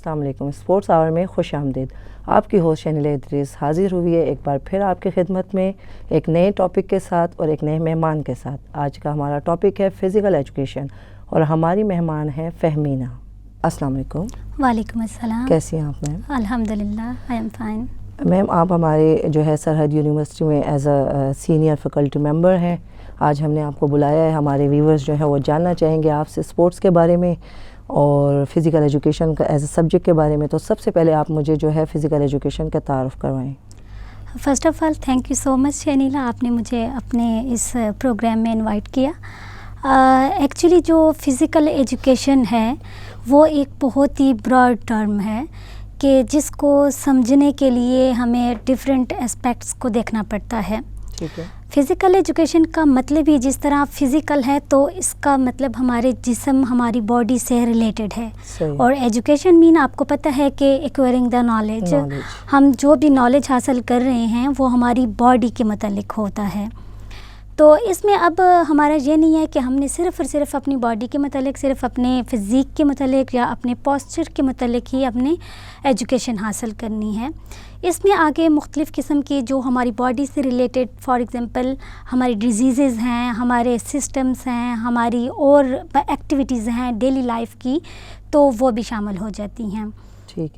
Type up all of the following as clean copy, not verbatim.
السلام علیکم. اسپورٹس آور میں خوش آمدید. آپ کی ہوسٹ شنیلا ادریس حاضر ہوئی ہے ایک بار پھر آپ کی خدمت میں ایک نئے ٹاپک کے ساتھ اور ایک نئے مہمان کے ساتھ. آج کا ہمارا ٹاپک ہے فزیکل ایجوکیشن اور ہماری مہمان ہیں فہمینہ. السلام علیکم. وعلیکم السلام. کیسی ہیں آپ میم؟ الحمدللہ آئی ایم فائن. میم آپ ہمارے جو ہے سرحد یونیورسٹی میں as a senior faculty member ہیں. آج ہم نے آپ کو بلایا ہے. ہمارے ویورز جو ہیں وہ جاننا چاہیں گے آپ سے اسپورٹس کے بارے میں اور فزیکل ایجوکیشن کا ایز اے سبجیکٹ کے بارے میں. تو سب سے پہلے آپ مجھے جو ہے فزیکل ایجوکیشن کا تعارف کروائیں. First of all thank you so much Shanila, آپ نے مجھے اپنے اس پروگرام میں انوائٹ کیا. ایکچولی جو فزیکل ایجوکیشن ہے وہ ایک بہت ہی براڈ ٹرم ہے کہ جس کو سمجھنے کے لیے ہمیں ڈفرینٹ اسپیکٹس کو دیکھنا پڑتا ہے. ٹھیک ہے. فزیکل ایجوکیشن کا مطلب ہی جس طرح فزیکل ہے تو اس کا مطلب ہمارے جسم ہماری باڈی سے ریلیٹڈ ہے. اور ایجوکیشن مین آپ کو پتہ ہے کہ ایکوائرنگ دا نالج. ہم جو بھی نالج حاصل کر رہے ہیں وہ ہماری باڈی کے متعلق ہوتا ہے. تو اس میں اب ہمارا یہ نہیں ہے کہ ہم نے صرف اور صرف اپنی باڈی کے متعلق, صرف اپنے فزیک کے متعلق یا اپنے پوسچر کے متعلق ہی اپنے ایجوکیشن حاصل کرنی ہے. اس میں آگے مختلف قسم کی جو ہماری باڈی سے ریلیٹڈ, فار ایگزامپل ہماری ڈیزیزز ہیں, ہمارے سسٹمز ہیں, ہماری اور ایکٹیویٹیز ہیں ڈیلی لائف کی, تو وہ بھی شامل ہو جاتی ہیں.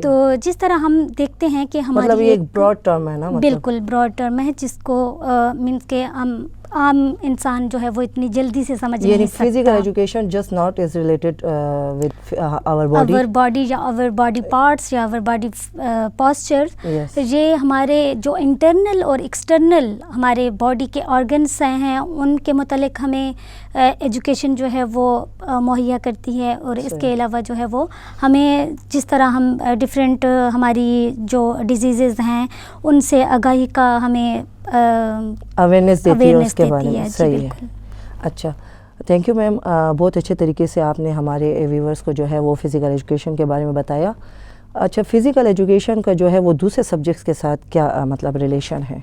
تو جس طرح ہم دیکھتے ہیں کہ ہماری مطلب یہ ایک براڈ ٹرم ہے نا. بالکل براڈ ٹرم ہے جس کو مینس کہ عام انسان جو ہے وہ اتنی جلدی سے سمجھ نہیں سکتا. Physical education just not is related with our body یا آور باڈی پارٹس یا آور باڈی پوسچر. یہ ہمارے جو انٹرنل اور ایکسٹرنل ہمارے باڈی کے آرگنس ہیں ان کے متعلق ہمیں ایجوکیشن جو ہے وہ مہیا کرتی ہے. اور اس کے علاوہ جو ہے وہ ہمیں جس طرح ہم ڈفرینٹ ہماری جو ڈیزیزز ہیں ان سے آگاہی کا ہمیں اویئرنیس دیتی ہے اس کے بارے میں. صحیح ہے. اچھا, تھینک یو میم. بہت اچھے طریقے سے آپ نے ہمارے ویورز کو جو ہے وہ فزیکل ایجوکیشن کے بارے میں بتایا. اچھا, فزیکل ایجوکیشن کا جو ہے وہ دوسرے سبجیکٹس کے ساتھ کیا مطلب ریلیشن ہے؟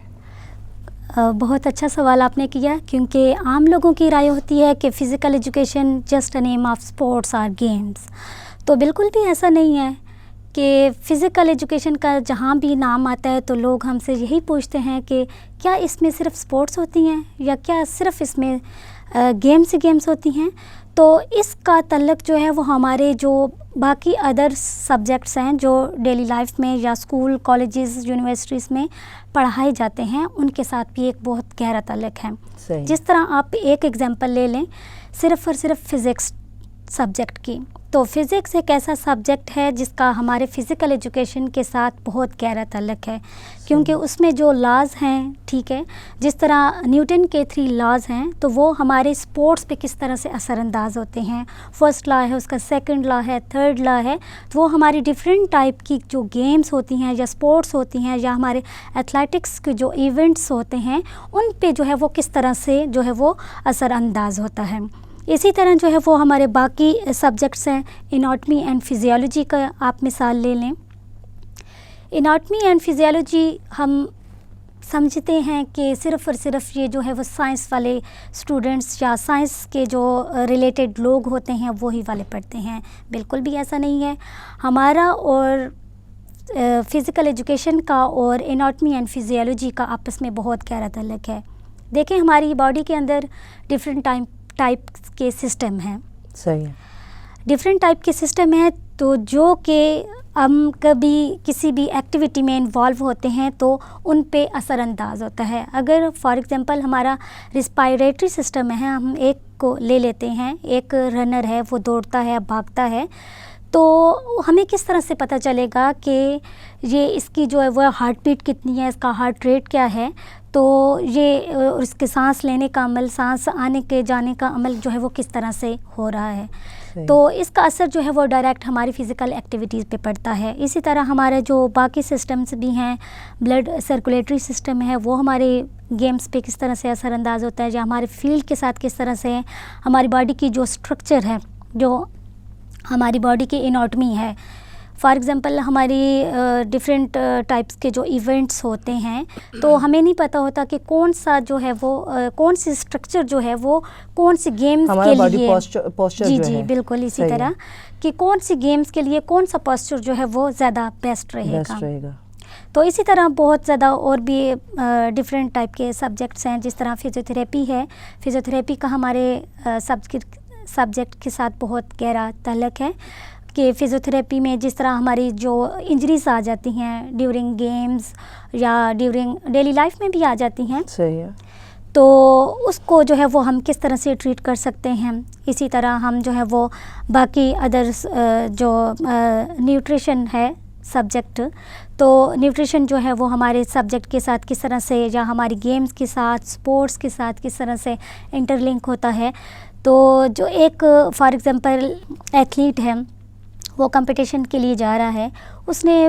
بہت اچھا سوال آپ نے کیا, کیونکہ عام لوگوں کی رائے ہوتی ہے کہ physical education just a name of sports اور گیمس. تو بالکل بھی ایسا نہیں ہے کہ فزیکل ایجوکیشن کا جہاں بھی نام آتا ہے تو لوگ ہم سے یہی پوچھتے ہیں کہ کیا اس میں صرف سپورٹس ہوتی ہیں یا کیا صرف اس میں گیمس ہوتی ہیں. تو اس کا تعلق جو ہے وہ ہمارے جو باقی ادر سبجیکٹس ہیں جو ڈیلی لائف میں یا اسکول, کالجز, یونیورسٹیز میں پڑھائے جاتے ہیں ان کے ساتھ بھی ایک بہت گہرا تعلق ہے. جس طرح آپ ایک ایگزامپل لے لیں صرف اور صرف فزکس سبجیکٹ کی, تو فزکس ایک ایسا سبجیکٹ ہے جس کا ہمارے فزیکل ایجوکیشن کے ساتھ بہت گہرا تعلق ہے, کیونکہ اس میں جو لاز ہیں, ٹھیک ہے, جس طرح نیوٹن کے 3 لاز ہیں تو وہ ہمارے اسپورٹس پہ کس طرح سے اثر انداز ہوتے ہیں. فرسٹ لا ہے اس کا, سیکنڈ لا ہے, تھرڈ لا ہے. تو وہ ہماری ڈفرینٹ ٹائپ کی جو گیمز ہوتی ہیں یا اسپورٹس ہوتی ہیں یا ہمارے ایتھلیٹکس کے جو ایونٹس ہوتے ہیں ان پہ جو ہے وہ کس طرح سے جو ہے وہ اثر انداز ہوتا ہے. اسی طرح جو ہے وہ ہمارے باقی سبجیکٹس ہیں. اناٹمی اینڈ فزیالوجی کا آپ مثال لے لیں. اناٹمی اینڈ فزیالوجی ہم سمجھتے ہیں کہ صرف اور صرف یہ جو ہے وہ سائنس والے اسٹوڈنٹس یا سائنس کے جو ریلیٹڈ لوگ ہوتے ہیں وہی والے پڑھتے ہیں. بالکل بھی ایسا نہیں ہے. ہمارا اور فزیکل ایجوکیشن کا اور اناٹمی اینڈ فزیالوجی کا آپس میں بہت گہرا تعلق ہے. دیکھیں ہماری باڈی کے اندر ڈفرینٹ ٹائپ کے سسٹم ہیں. صحیح ہے. ڈفرینٹ ٹائپ کے سسٹم ہیں تو جو کہ ہم کبھی کسی بھی ایکٹیویٹی میں انوالو ہوتے ہیں تو ان پہ اثر انداز ہوتا ہے. اگر فار ایگزامپل ہمارا ریسپائریٹری سسٹم ہے, ہم ایک کو لے لیتے ہیں, ایک رنر ہے وہ دوڑتا ہے, بھاگتا ہے, تو ہمیں کس طرح سے پتہ چلے گا کہ یہ اس کی جو ہے وہ ہارٹ بیٹ کتنی ہے, اس کا ہارٹ ریٹ کیا ہے. تو یہ اس کے سانس لینے کا عمل, سانس آنے کے جانے کا عمل جو ہے وہ کس طرح سے ہو رہا ہے. تو اس کا اثر جو ہے وہ ڈائریکٹ ہماری فزیکل ایکٹیویٹیز پہ پڑتا ہے. اسی طرح ہمارے جو باقی سسٹمز بھی ہیں, بلڈ سرکولیٹری سسٹم ہے, وہ ہمارے گیمز پہ کس طرح سے اثر انداز ہوتا ہے یا ہمارے فیلڈ کے ساتھ کس طرح سے ہماری باڈی کی جو اسٹرکچر ہے, جو ہماری باڈی کی اناٹمی ہے. فار ایگزامپل ہماری ڈفرینٹ ٹائپس کے جو ایونٹس ہوتے ہیں تو ہمیں نہیں پتہ ہوتا کہ کون سا جو ہے وہ کون سی اسٹرکچر جو ہے وہ کون سی گیمز کے لیے، جی بالکل اسی طرح کہ کون سی گیمز کے لیے کون سا پوسچر جو ہے وہ زیادہ بیسٹ رہے گا. تو اسی طرح بہت زیادہ اور بھی ڈفرینٹ ٹائپ کے سبجیکٹس ہیں، جس طرح فزیوتھراپی ہے. فزیوتھراپی کا ہمارے سبجیکٹ کے ساتھ بہت گہرا تعلق ہے کہ فزیوتھراپی میں جس طرح ہماری جو انجریز آ جاتی ہیں ڈیورنگ گیمز یا ڈیورنگ ڈیلی لائف میں بھی آ جاتی ہیں، صحیح ہے، تو اس کو جو ہے وہ ہم کس طرح سے ٹریٹ کر سکتے ہیں. اسی طرح ہم جو ہے وہ باقی ادرس جو نیوٹریشن ہے سبجیکٹ، تو نیوٹریشن جو ہے وہ ہمارے سبجیکٹ کے ساتھ کس طرح سے یا ہماری گیمز کے ساتھ اسپورٹس کے ساتھ کس طرح سے انٹر لنک ہوتا ہے. تو جو ایک فار ایگزامپل ایتھلیٹ ہے، وہ کمپٹیشن کے لیے جا رہا ہے، اس نے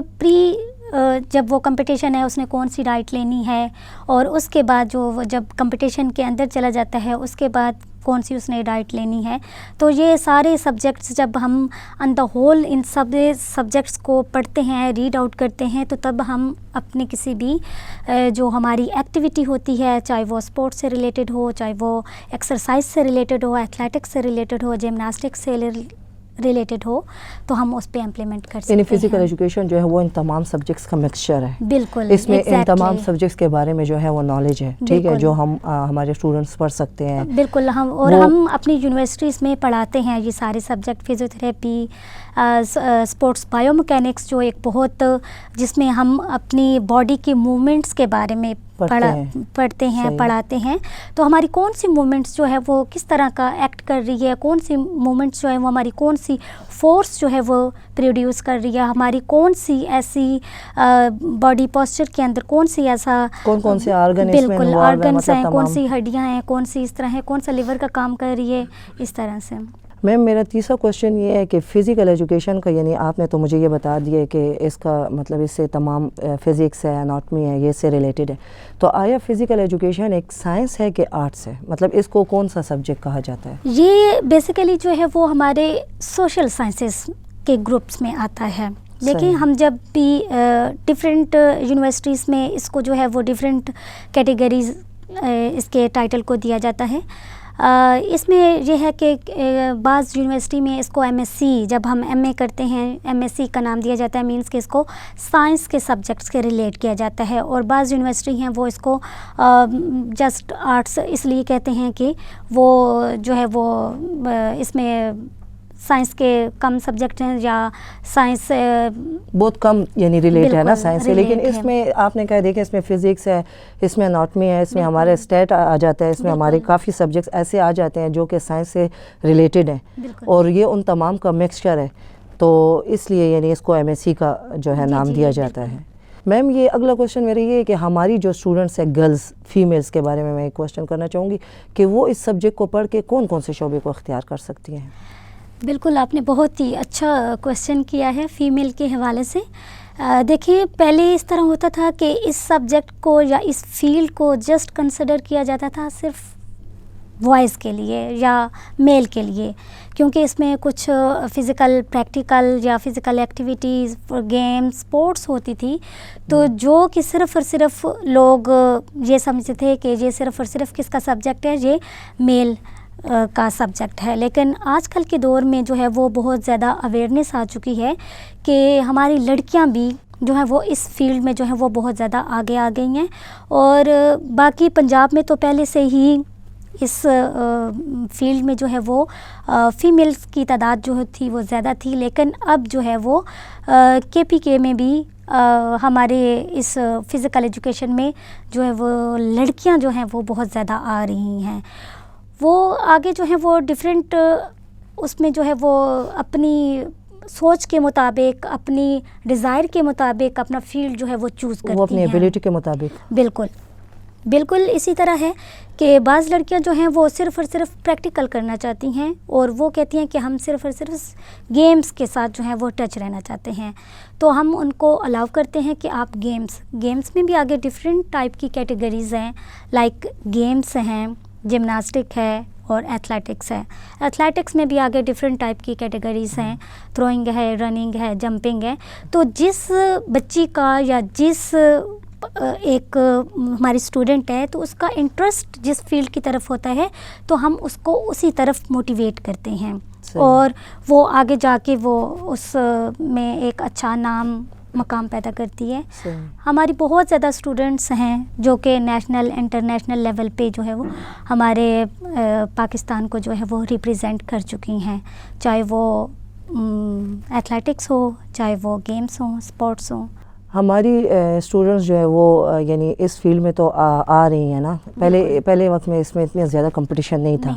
جب وہ کمپٹیشن ہے اس نے کون سی ڈائٹ لینی ہے، اور اس کے بعد جو جب کمپٹیشن کے اندر چلا جاتا ہے اس کے بعد کون سی اس نے ڈائٹ لینی ہے. تو یہ سارے سبجیکٹس جب ہم آن the whole in sub subjects کو پڑھتے ہیں، ریڈ آؤٹ کرتے ہیں، تو تب ہم اپنے کسی بھی جو ہماری ایکٹیویٹی ہوتی ہے، چاہے وہ اسپورٹس سے ریلیٹڈ ہو، چاہے وہ ایکسرسائز سے ریلیٹڈ ہو، ایتھلیٹکس سے ریلیٹڈ ہو، جمناسٹکس سے ریلیٹڈ ہو، تو ہم اس پہ امپلیمنٹ کر سکتے ہیں. یعنی فزیکل ایجوکیشن جو ہے وہ ان تمام سبجیکٹس کا مکسچر ہے. بالکل، اس میں ان تمام سبجیکٹس کے بارے میں جو ہے وہ نالج ہے، ٹھیک ہے، جو ہم ہمارے اسٹوڈنٹس پڑھ سکتے ہیں. بالکل، ہم اپنی یونیورسٹیز میں پڑھاتے ہیں یہ سارے subject, physiotherapy, sports bio mechanics جو ایک بہت جس میں ہم اپنی باڈی کے موومنٹس کے بارے میں پڑھتے ہیں پڑھاتے ہیں. تو ہماری کون سی موومنٹس جو ہے وہ کس طرح کا ایکٹ کر رہی ہے، کون سی موومنٹس جو ہے وہ ہماری کون سی فورس جو ہے وہ پروڈیوس کر رہی ہے، ہماری کون سی ایسی باڈی پوسچر کے اندر کون سی ایسا کون سے بالکل آرگنس ہیں، کون سی ہڈیاں ہیں، کون سی اس طرح ہے، کون سا لیور کا کام کر رہی ہے، اس طرح سے. میم میرا تیسرا کوشچن یہ ہے کہ فزیکل ایجوکیشن کا، یعنی آپ نے تو مجھے یہ بتا دیا کہ اس کا مطلب اس سے تمام فزکس ہے، اناٹمی ہے، یہ سے ریلیٹڈ ہے، تو آیا فزیکل ایجوکیشن ایک سائنس ہے کہ آرٹس ہے؟ مطلب اس کو کون سا سبجیکٹ کہا جاتا ہے؟ یہ بیسیکلی جو ہے وہ ہمارے سوشل سائنسز کے گروپس میں آتا ہے، لیکن ہم جب بھی ڈفرینٹ یونیورسٹیز میں اس کو جو ہے وہ ڈفرینٹ کیٹیگریز اس کے ٹائٹل کو دیا جاتا ہے. اس میں یہ ہے کہ بعض یونیورسٹی میں اس کو ایم ایس سی، جب ہم ایم اے کرتے ہیں، ایم ایس سی کا نام دیا جاتا ہے، مینس کہ اس کو سائنس کے سبجیکٹس کے ریلیٹ کیا جاتا ہے. اور بعض یونیورسٹی ہیں وہ اس کو جسٹ آرٹس اس لیے کہتے ہیں کہ وہ جو ہے وہ اس میں سائنس کے کم سبجیکٹ ہیں یا سائنس بہت کم یعنی ریلیٹ ہے نا سائنس سے. لیکن اس میں آپ نے کہا دیکھیں اس میں فزکس ہے، اس میں اناٹمی ہے، اس میں ہمارے اسٹیٹ آ جاتا ہے، اس میں ہمارے کافی سبجیکٹس ایسے آ جاتے ہیں جو کہ سائنس سے ریلیٹڈ ہیں، اور یہ ان تمام کا مکسچر ہے، تو اس لیے یعنی اس کو ایم ایس سی کا جو ہے نام دیا جاتا ہے. میم یہ اگلا کوشچن میرا یہ ہے کہ ہماری جو اسٹوڈنٹس ہیں گرلز فیمیلز کے بارے میں ایک کوشچن کرنا چاہوں گی کہ وہ اس سبجیکٹ کو پڑھ کے کون کون سے شعبے کو اختیار کر سکتی ہیں؟ بالکل، آپ نے بہت ہی اچھا کویسچن کیا ہے فیمیل کے حوالے سے. دیکھیے پہلے اس طرح ہوتا تھا کہ اس سبجیکٹ کو یا اس فیلڈ کو جسٹ کنسیڈر کیا جاتا تھا صرف وائز کے لیے یا میل کے لیے، کیونکہ اس میں کچھ فزیکل پریکٹیکل یا فزیکل ایکٹیویٹیز، گیمز، اسپورٹس ہوتی تھی، تو جو کہ صرف اور صرف لوگ یہ سمجھتے تھے کہ یہ صرف اور صرف کس کا سبجیکٹ ہے، یہ میل کا سبجیکٹ ہے. لیکن آج کل کے دور میں جو ہے وہ بہت زیادہ اویئرنیس آ چکی ہے کہ ہماری لڑکیاں بھی جو ہیں وہ اس فیلڈ میں جو ہے وہ بہت زیادہ آگے آ گئی ہیں. اور باقی پنجاب میں تو پہلے سے ہی اس فیلڈ میں جو ہے وہ فیمیلز کی تعداد جو تھی وہ زیادہ تھی، لیکن اب جو ہے وہ کے پی کے میں بھی ہمارے اس فزیکل ایجوکیشن میں جو ہے وہ لڑکیاں جو ہیں وہ بہت زیادہ آ رہی ہیں. وہ آگے جو ہے وہ ڈفرینٹ اس میں جو ہے وہ اپنی سوچ کے مطابق، اپنی ڈیزائر کے مطابق اپنا فیلڈ جو ہے وہ چوز کرتی ہیں، وہ اپنی ایبیلٹی کے مطابق. بالکل اسی طرح ہے کہ بعض لڑکیاں جو ہیں وہ صرف اور صرف پریکٹیکل کرنا چاہتی ہیں، اور وہ کہتی ہیں کہ ہم صرف اور صرف گیمز کے ساتھ جو ہیں وہ ٹچ رہنا چاہتے ہیں. تو ہم ان کو الاؤ کرتے ہیں کہ آپ گیمز میں بھی آگے ڈفرینٹ ٹائپ کی کیٹیگریز ہیں، لائک گیمز ہیں، جمناسٹک ہے، اور ایتھلیٹکس ہے. ایتھلیٹکس میں بھی آگے ڈفرینٹ ٹائپ کی کیٹیگریز ہیں, تھروئنگ ہے, رننگ ہے, جمپنگ ہے. تو جس بچی کا یا جس ایک ہماری اسٹوڈنٹ ہے تو اس کا انٹرسٹ جس فیلڈ کی طرف ہوتا ہے تو ہم اس کو اسی طرف موٹیویٹ کرتے ہیں, اور وہ آگے جا کے وہ اس میں ایک اچھا نام مقام پیدا کرتی ہے. ہماری بہت زیادہ اسٹوڈنٹس ہیں جو کہ نیشنل انٹرنیشنل لیول پہ جو ہے وہ ہمارے پاکستان کو جو ہے وہ ریپریزنٹ کر چکی ہیں, چاہے وہ ایتھلیٹکس ہو, چاہے وہ گیمس ہوں, اسپورٹس ہوں. ہماری اسٹوڈنٹس جو ہے وہ یعنی اس فیلڈ میں تو آ رہی ہیں نا. پہلے وقت میں اس میں اتنا زیادہ کمپٹیشن نہیں تھا,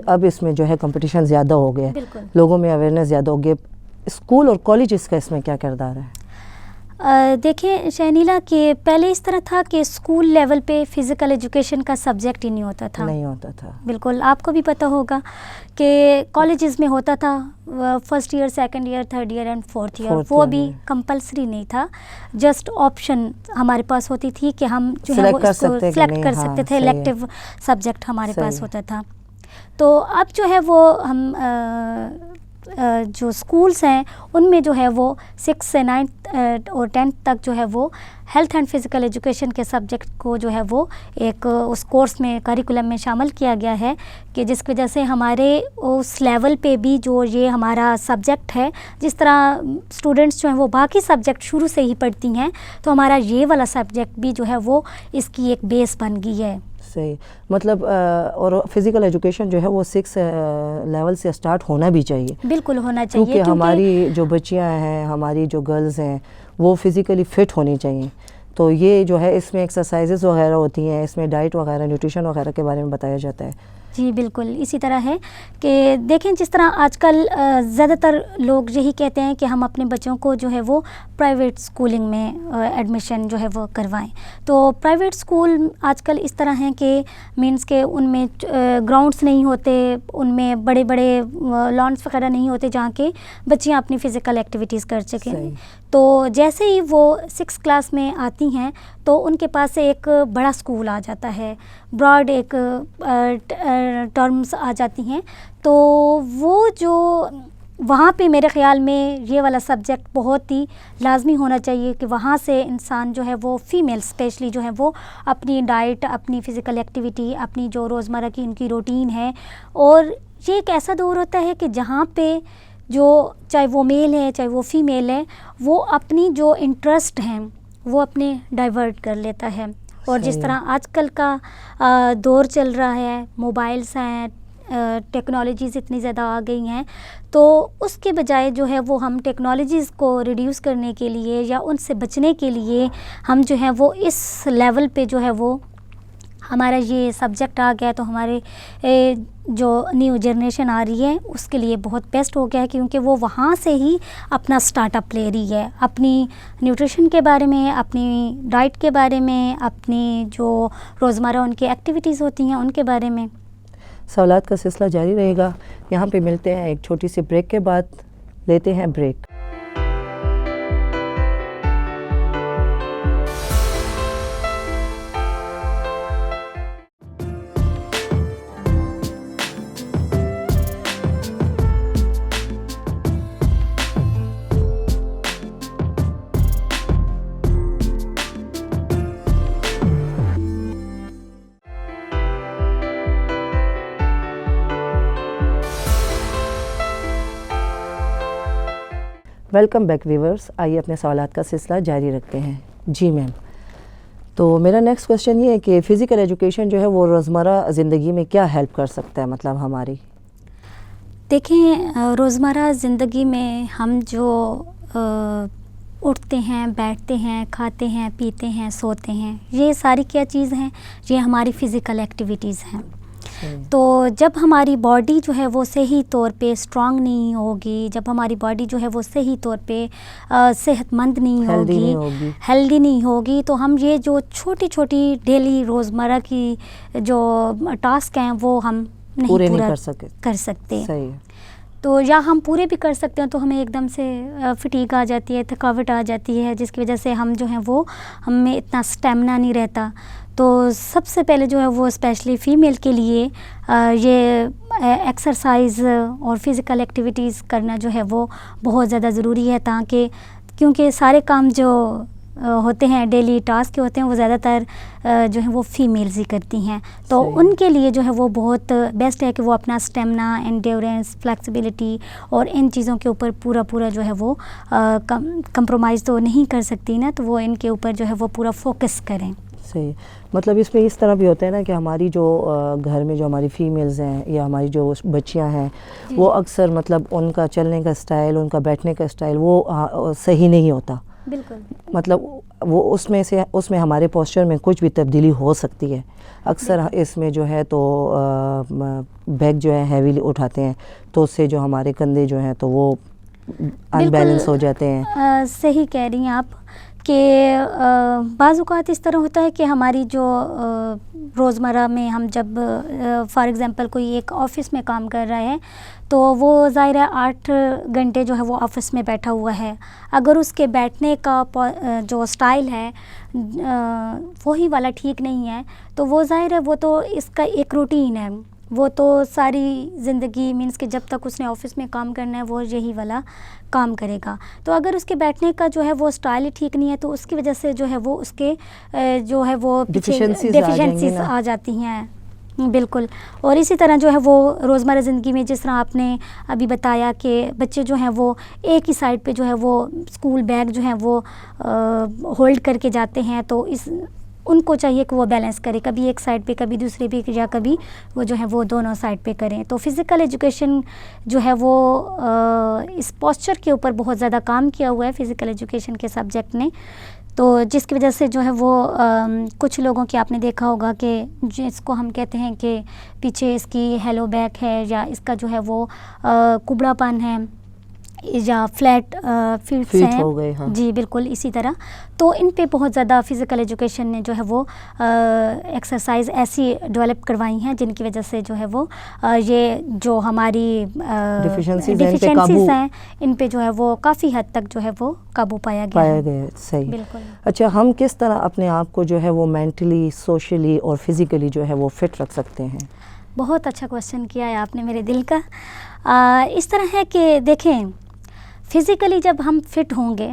اب اس میں جو ہے کمپٹیشن زیادہ ہو گیا, لوگوں میں اویئرنیس زیادہ ہو گئی. اسکول اور کالجز کا اس میں کیا کردار ہے؟ دیکھیں شہنیلا کہ پہلے اس طرح تھا کہ اسکول لیول پہ فزیکل ایجوکیشن کا سبجیکٹ ہی نہیں ہوتا تھا. بالکل, آپ کو بھی پتہ ہوگا کہ کالجز میں ہوتا تھا first year, second year, third year and fourth year. وہ بھی کمپلسری نہیں تھا, جسٹ آپشن ہمارے پاس ہوتی تھی کہ ہم جو ہے وہ اس کو سلیکٹ کر سکتے تھے. الیکٹیو سبجیکٹ ہمارے پاس ہوتا تھا. تو اب جو ہے وہ ہم جو اسکولس ہیں ان میں جو ہے وہ 6 سے 9 اور 10 تک جو ہے وہ ہیلتھ اینڈ فزیکل ایجوکیشن کے سبجیکٹ کو جو ہے وہ ایک اس کورس میں کریکولم میں شامل کیا گیا ہے, کہ جس کی وجہ سے ہمارے اس لیول پہ بھی جو یہ ہمارا سبجیکٹ ہے, جس طرح اسٹوڈنٹس جو ہیں وہ باقی سبجیکٹ شروع سے ہی پڑھتی ہیں, تو ہمارا یہ والا سبجیکٹ بھی جو ہے وہ اس کی ایک بیس بن گئی ہے. صحیح, مطلب اور فزیکل ایجوکیشن جو ہے وہ 6 لیول سے اسٹارٹ ہونا بھی چاہیے. بالکل ہونا چاہیے, کیونکہ ہماری جو بچیاں ہیں, ہماری جو گرلز ہیں, وہ فزیکلی فٹ ہونی چاہیے. تو یہ جو ہے اس میں ایکسرسائزز وغیرہ ہوتی ہیں, اس میں ڈائٹ وغیرہ, نیوٹریشن وغیرہ کے بارے میں بتایا جاتا ہے. جی بالکل اسی طرح ہے کہ دیکھیں جس طرح آج کل زیادہ تر لوگ یہی کہتے ہیں کہ ہم اپنے بچوں کو جو ہے وہ پرائیویٹ اسکولنگ میں ایڈمیشن جو ہے وہ کروائیں. تو پرائیویٹ اسکول آج کل اس طرح ہیں کہ مینس کہ ان میں گراؤنڈس نہیں ہوتے, ان میں بڑے بڑے لانس وغیرہ نہیں ہوتے جہاں کے بچیاں اپنی فزیکل ایکٹیویٹیز کر سکیں. تو جیسے ہی وہ 6 کلاس میں آتی ہیں تو ان کے پاس ایک بڑا اسکول آ جاتا ہے, براڈ ایک ٹرمز آ جاتی ہیں. تو وہ جو وہاں پہ میرے خیال میں یہ والا سبجیکٹ بہت ہی لازمی ہونا چاہیے کہ وہاں سے انسان جو ہے وہ فیمیل اسپیشلی جو ہے وہ اپنی ڈائٹ, اپنی فزیکل ایکٹیویٹی, اپنی جو روزمرہ کی ان کی روٹین ہے, اور یہ ایک ایسا دور ہوتا ہے کہ جہاں پہ جو چاہے وہ میل ہے چاہے وہ فیمیل ہے, وہ اپنی جو انٹرسٹ ہیں وہ اپنے ڈائیورٹ کر لیتا ہے. اور جس طرح آج کل کا دور چل رہا ہے, موبائلس ہیں, ٹیکنالوجیز اتنی زیادہ آ گئی ہیں, تو اس کے بجائے جو ہے وہ ہم ٹیکنالوجیز کو ریڈیوس کرنے کے لیے یا ان سے بچنے کے لیے ہم جو ہے وہ اس لیول پہ جو ہے وہ ہمارا یہ سبجیکٹ آ گیا, تو ہمارے جو نیو جنریشن آ رہی ہے اس کے لیے بہت بیسٹ ہو گیا ہے, کیونکہ وہ وہاں سے ہی اپنا سٹارٹ اپ لے رہی ہے, اپنی نیوٹریشن کے بارے میں, اپنی ڈائٹ کے بارے میں, اپنی جو روزمرہ ان کی ایکٹیویٹیز ہوتی ہیں ان کے بارے میں. سوالات کا سلسلہ جاری رہے گا. یہاں پہ ملتے ہیں ایک چھوٹی سی بریک کے بعد, لیتے ہیں بریک. Welcome back viewers. آئیے اپنے سوالات کا سلسلہ جاری رکھتے ہیں. جی میم, تو میرا نیکسٹ کویشچن یہ ہے کہ فزیکل ایجوکیشن جو ہے وہ روزمرہ زندگی میں کیا ہیلپ کر سکتا ہے, مطلب ہماری؟ دیکھیں روزمرہ زندگی میں ہم جو اٹھتے ہیں, بیٹھتے ہیں, کھاتے ہیں, پیتے ہیں, سوتے ہیں, یہ ساری کیا چیز ہیں, یہ ہماری فزیکل ایکٹیویٹیز ہیں. تو جب ہماری باڈی جو ہے وہ صحیح طور پہ اسٹرانگ نہیں ہوگی, جب ہماری باڈی جو ہے وہ صحیح طور پہ صحت مند نہیں ہوگی, ہیلدی نہیں ہوگی, تو ہم یہ جو چھوٹی چھوٹی ڈیلی روزمرہ کی جو ٹاسک ہیں وہ ہم نہیں پورا کر سکتے. تو یا ہم پورے بھی کر سکتے ہیں تو ہمیں ایک دم سے فٹیگ آ جاتی ہے, تھکاوٹ آ جاتی ہے, جس کی وجہ سے ہم جو ہیں وہ ہم میں اتنا اسٹیمنا نہیں رہتا. تو سب سے پہلے جو ہے وہ اسپیشلی فیمیل کے لیے یہ ایکسرسائز اور فزیکل ایکٹیویٹیز کرنا جو ہے وہ بہت زیادہ ضروری ہے, تاکہ کیونکہ سارے کام جو ہوتے ہیں ڈیلی ٹاسک کے ہوتے ہیں وہ زیادہ تر جو ہیں وہ فیمیلز ہی کرتی ہیں. تو ان کے لیے جو ہے وہ بہت بیسٹ ہے کہ وہ اپنا اسٹیمنا, انڈیورنس, فلیکسیبلٹی اور ان چیزوں کے اوپر پورا جو ہے وہ کمپرومائز تو نہیں کر سکتی نا, تو وہ ان کے اوپر جو ہے وہ پورا فوکس کریں. صحیح. مطلب اس میں اس طرح بھی ہوتا ہے نا کہ ہماری جو گھر میں جو ہماری فیمیلز ہیں یا ہماری جو بچیاں ہیں وہ اکثر مطلب ان کا چلنے کا سٹائل, ان کا بیٹھنے کا سٹائل وہ صحیح نہیں ہوتا. بالکل. مطلب وہ اس میں ہمارے پوسچر میں کچھ بھی تبدیلی ہو سکتی ہے. اکثر اس میں جو ہے تو بیگ جو ہے ہیوی اٹھاتے ہیں تو اس سے جو ہمارے کندھے جو ہیں تو وہ ان بیلنس ہو جاتے ہیں. صحیح کہہ رہی ہیں آپ کہ بعض اوقات اس طرح ہوتا ہے کہ ہماری جو روزمرہ میں ہم جب فار ایگزامپل کوئی ایک آفس میں کام کر رہا ہے تو وہ ظاہر ہے 8 گھنٹے جو ہے وہ آفس میں بیٹھا ہوا ہے. اگر اس کے بیٹھنے کا جو سٹائل ہے وہی والا ٹھیک نہیں ہے تو وہ ظاہر ہے وہ تو اس کا ایک روٹین ہے, وہ تو ساری زندگی مینس کہ جب تک اس نے آفس میں کام کرنا ہے وہ یہی والا کام کرے گا. تو اگر اس کے بیٹھنے کا جو ہے وہ سٹائل ٹھیک نہیں ہے تو اس کی وجہ سے جو ہے وہ اس کے جو ہے وہ ڈیفیشنسیز آ جاتی ہیں. بالکل. اور اسی طرح جو ہے وہ روزمرہ زندگی میں جس طرح آپ نے ابھی بتایا کہ بچے جو ہیں وہ ایک ہی سائڈ پہ جو ہے وہ اسکول بیگ جو ہیں وہ ہولڈ کر کے جاتے ہیں, تو ان کو چاہیے کہ وہ بیلنس کرے, کبھی ایک سائڈ پہ کبھی دوسرے پہ یا کبھی وہ جو ہے وہ دونوں سائڈ پہ کریں. تو فزیکل ایجوکیشن جو ہے وہ اس پوسچر کے اوپر بہت زیادہ کام کیا ہوا ہے فزیکل ایجوکیشن کے سبجیکٹ نے, تو جس کی وجہ سے جو ہے وہ کچھ لوگوں کی آپ نے دیکھا ہوگا کہ جس کو ہم کہتے ہیں کہ پیچھے اس کی ہیلو بیک ہے یا اس کا جو ہے وہ کبڑا پن ہے یا فلیٹ فیٹس ہیں. ہاں. جی بالکل اسی طرح. تو ان پہ بہت زیادہ فزیکل ایجوکیشن نے جو ہے وہ ایکسرسائز ایسی ڈیولپ کروائی ہیں جن کی وجہ سے جو ہے وہ یہ جو ہماری ڈیفیشنسیز ہیں ان پہ جو ہے وہ کافی حد تک جو ہے وہ قابو پایا گیا. صحیح. بالکل. اچھا, ہم کس طرح اپنے آپ کو جو ہے وہ مینٹلی, سوشلی اور فزیکلی جو ہے وہ فٹ رکھ سکتے ہیں؟ بہت اچھا کویشچن کیا ہے آپ نے میرے دل کا. اس طرح ہے کہ دیکھیں فزیکلی جب ہم فٹ ہوں گے,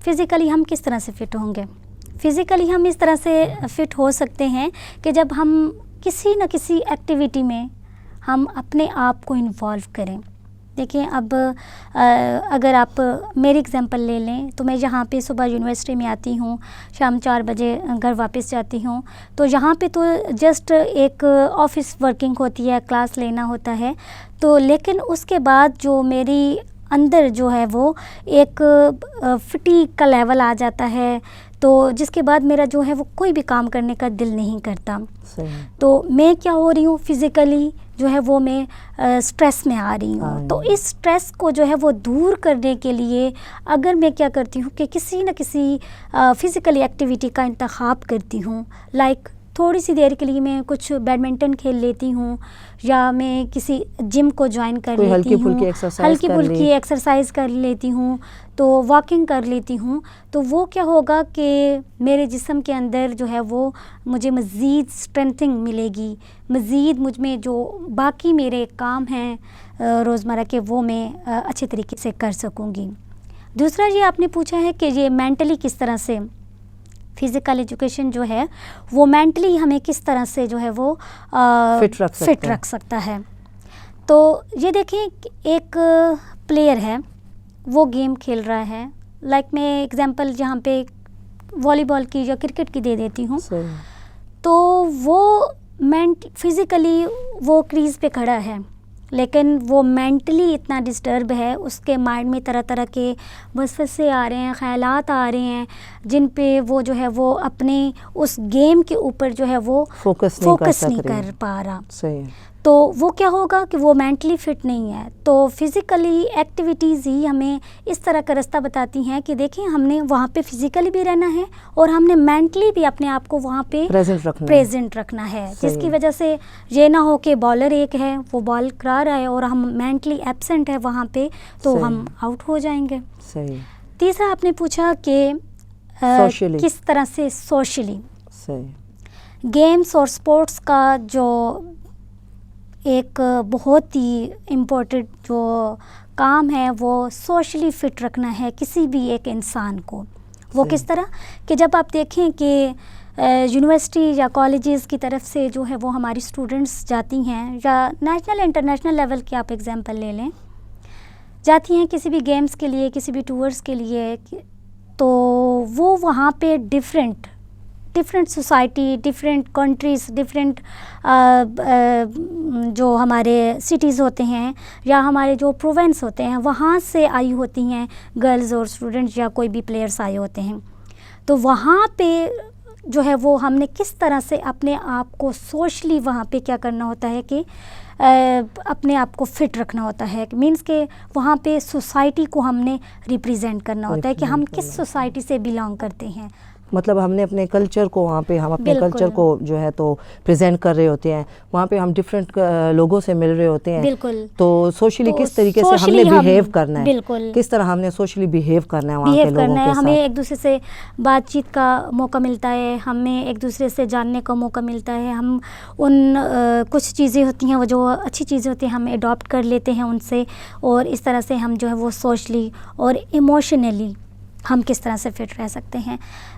فزیکلی ہم کس طرح سے فٹ ہوں گے؟ فزیکلی ہم اس طرح سے فٹ ہو سکتے ہیں کہ جب ہم کسی نہ کسی ایکٹیویٹی میں ہم اپنے آپ کو انوالو کریں. دیکھیں اب اگر آپ میری اگزامپل لے لیں تو میں یہاں پہ صبح یونیورسٹی میں آتی ہوں, شام 4 بجے گھر واپس جاتی ہوں, تو یہاں پہ تو جسٹ ایک آفس ورکنگ ہوتی ہے, کلاس لینا ہوتا ہے, تو لیکن اس کے بعد جو میری اندر جو ہے وہ ایک فٹیگ کا لیول آ جاتا ہے, تو جس کے بعد میرا جو ہے وہ کوئی بھی کام کرنے کا دل نہیں کرتا. تو میں کیا ہو رہی ہوں فزیکلی جو ہے وہ میں سٹریس میں آ رہی ہوں. تو اس سٹریس کو جو ہے وہ دور کرنے کے لیے اگر میں کیا کرتی ہوں کہ کسی نہ کسی فزیکل ایکٹیویٹی کا انتخاب کرتی ہوں, لائک تھوڑی سی دیر کے لیے میں کچھ بیڈمنٹن کھیل لیتی ہوں یا میں کسی جم کو جوائن کر لیتی ہوں, ہلکی پھلکی ایکسرسائز کر لیتی ہوں, تو واکنگ کر لیتی ہوں. تو وہ کیا ہوگا کہ میرے جسم کے اندر جو ہے وہ مجھے مزید اسٹرینتھنگ ملے گی, مزید مجھ میں جو باقی میرے کام ہیں روزمرہ کے وہ میں اچھے طریقے سے کر سکوں گی. دوسرا یہ آپ نے پوچھا ہے کہ یہ مینٹلی کس طرح سے فزیکل ایجوکیشن جو ہے وہ مینٹلی ہمیں کس طرح سے جو ہے وہ فٹ رکھ سکتا ہے. تو یہ دیکھیں ایک پلیئر ہے وہ گیم کھیل رہا ہے, لائک میں ایگزامپل جہاں پہ والی بال کی یا کرکٹ کی دے دیتی ہوں, تو وہ فزیکلی وہ کریز پہ کھڑا ہے لیکن وہ مینٹلی اتنا ڈسٹرب ہے, اس کے مائنڈ میں طرح طرح کے وسوسے آ رہے ہیں, خیالات آ رہے ہیں جن پہ وہ جو ہے وہ اپنے اس گیم کے اوپر جو ہے وہ فوکس نہیں کر پا رہا. تو وہ کیا ہوگا کہ وہ مینٹلی فٹ نہیں ہے. تو فزیکلی ایکٹیویٹیز ہی ہمیں اس طرح کا رستہ بتاتی ہیں کہ دیکھیں ہم نے وہاں پہ فزیکلی بھی رہنا ہے اور ہم نے مینٹلی بھی اپنے آپ کو وہاں پہ پریزنٹ رکھنا ہے, جس کی وجہ سے یہ نہ ہو کہ بالر ایک ہے وہ بال کرا رہا ہے اور ہم مینٹلی ایبسنٹ ہے وہاں پہ تو ہم آؤٹ ہو جائیں گے. تیسرا آپ نے پوچھا کہ کس طرح سے سوشلی گیمز اور سپورٹس کا جو ایک بہت ہی امپورٹنٹ جو کام ہے وہ سوشلی فٹ رکھنا ہے کسی بھی ایک انسان کو. وہ کس طرح کہ جب آپ دیکھیں کہ یونیورسٹی یا کالجز کی طرف سے جو ہے وہ ہماری اسٹوڈنٹس جاتی ہیں یا نیشنل انٹرنیشنل لیول کی آپ ایگزامپل لے لیں, جاتی ہیں کسی بھی گیمز کے لیے کسی بھی ٹورس کے لیے, تو وہ وہاں پہ different society, different countries, different جو ہمارے سٹیز ہوتے ہیں یا ہمارے جو پروونس ہوتے ہیں وہاں سے آئی ہوتی ہیں گرلز اور اسٹوڈنٹس یا کوئی بھی پلیئرس آئے ہوتے ہیں. تو وہاں پہ جو ہے وہ ہم نے کس طرح سے اپنے آپ کو سوشلی وہاں پہ کیا کرنا ہوتا ہے کہ اپنے آپ کو فٹ رکھنا ہوتا ہے, مینس کہ وہاں پہ سوسائٹی کو ہم نے ریپریزینٹ کرنا ہوتا ہے کہ ہم کس سوسائٹی سے بلانگ کرتے ہیں. مطلب ہم نے اپنے کلچر کو وہاں پہ ہم اپنے کلچر کو جو ہے تو پریزنٹ کر رہے ہوتے ہیں, وہاں پہ ہم ڈفرینٹ لوگوں سے مل رہے ہوتے ہیں. بالکل. تو سوشلی کس طریقے سے ہم نے بیہیو کرنا ہے, بالکل کس طرح ہم نے سوشلی بیہیو کرنا ہے وہاں کے لوگوں کے ساتھ. ہمیں ایک دوسرے سے بات چیت کا موقع ملتا ہے, ہمیں ایک دوسرے سے جاننے کا موقع ملتا ہے, ہم ان کچھ چیزیں ہوتی ہیں وہ جو اچھی چیزیں ہوتی ہیں ہم اڈاپٹ کر لیتے ہیں ان سے, اور اس طرح سے ہم جو ہے وہ سوشلی اور ایموشنلی ہم کس طرح سے فٹ رہ سکتے ہیں.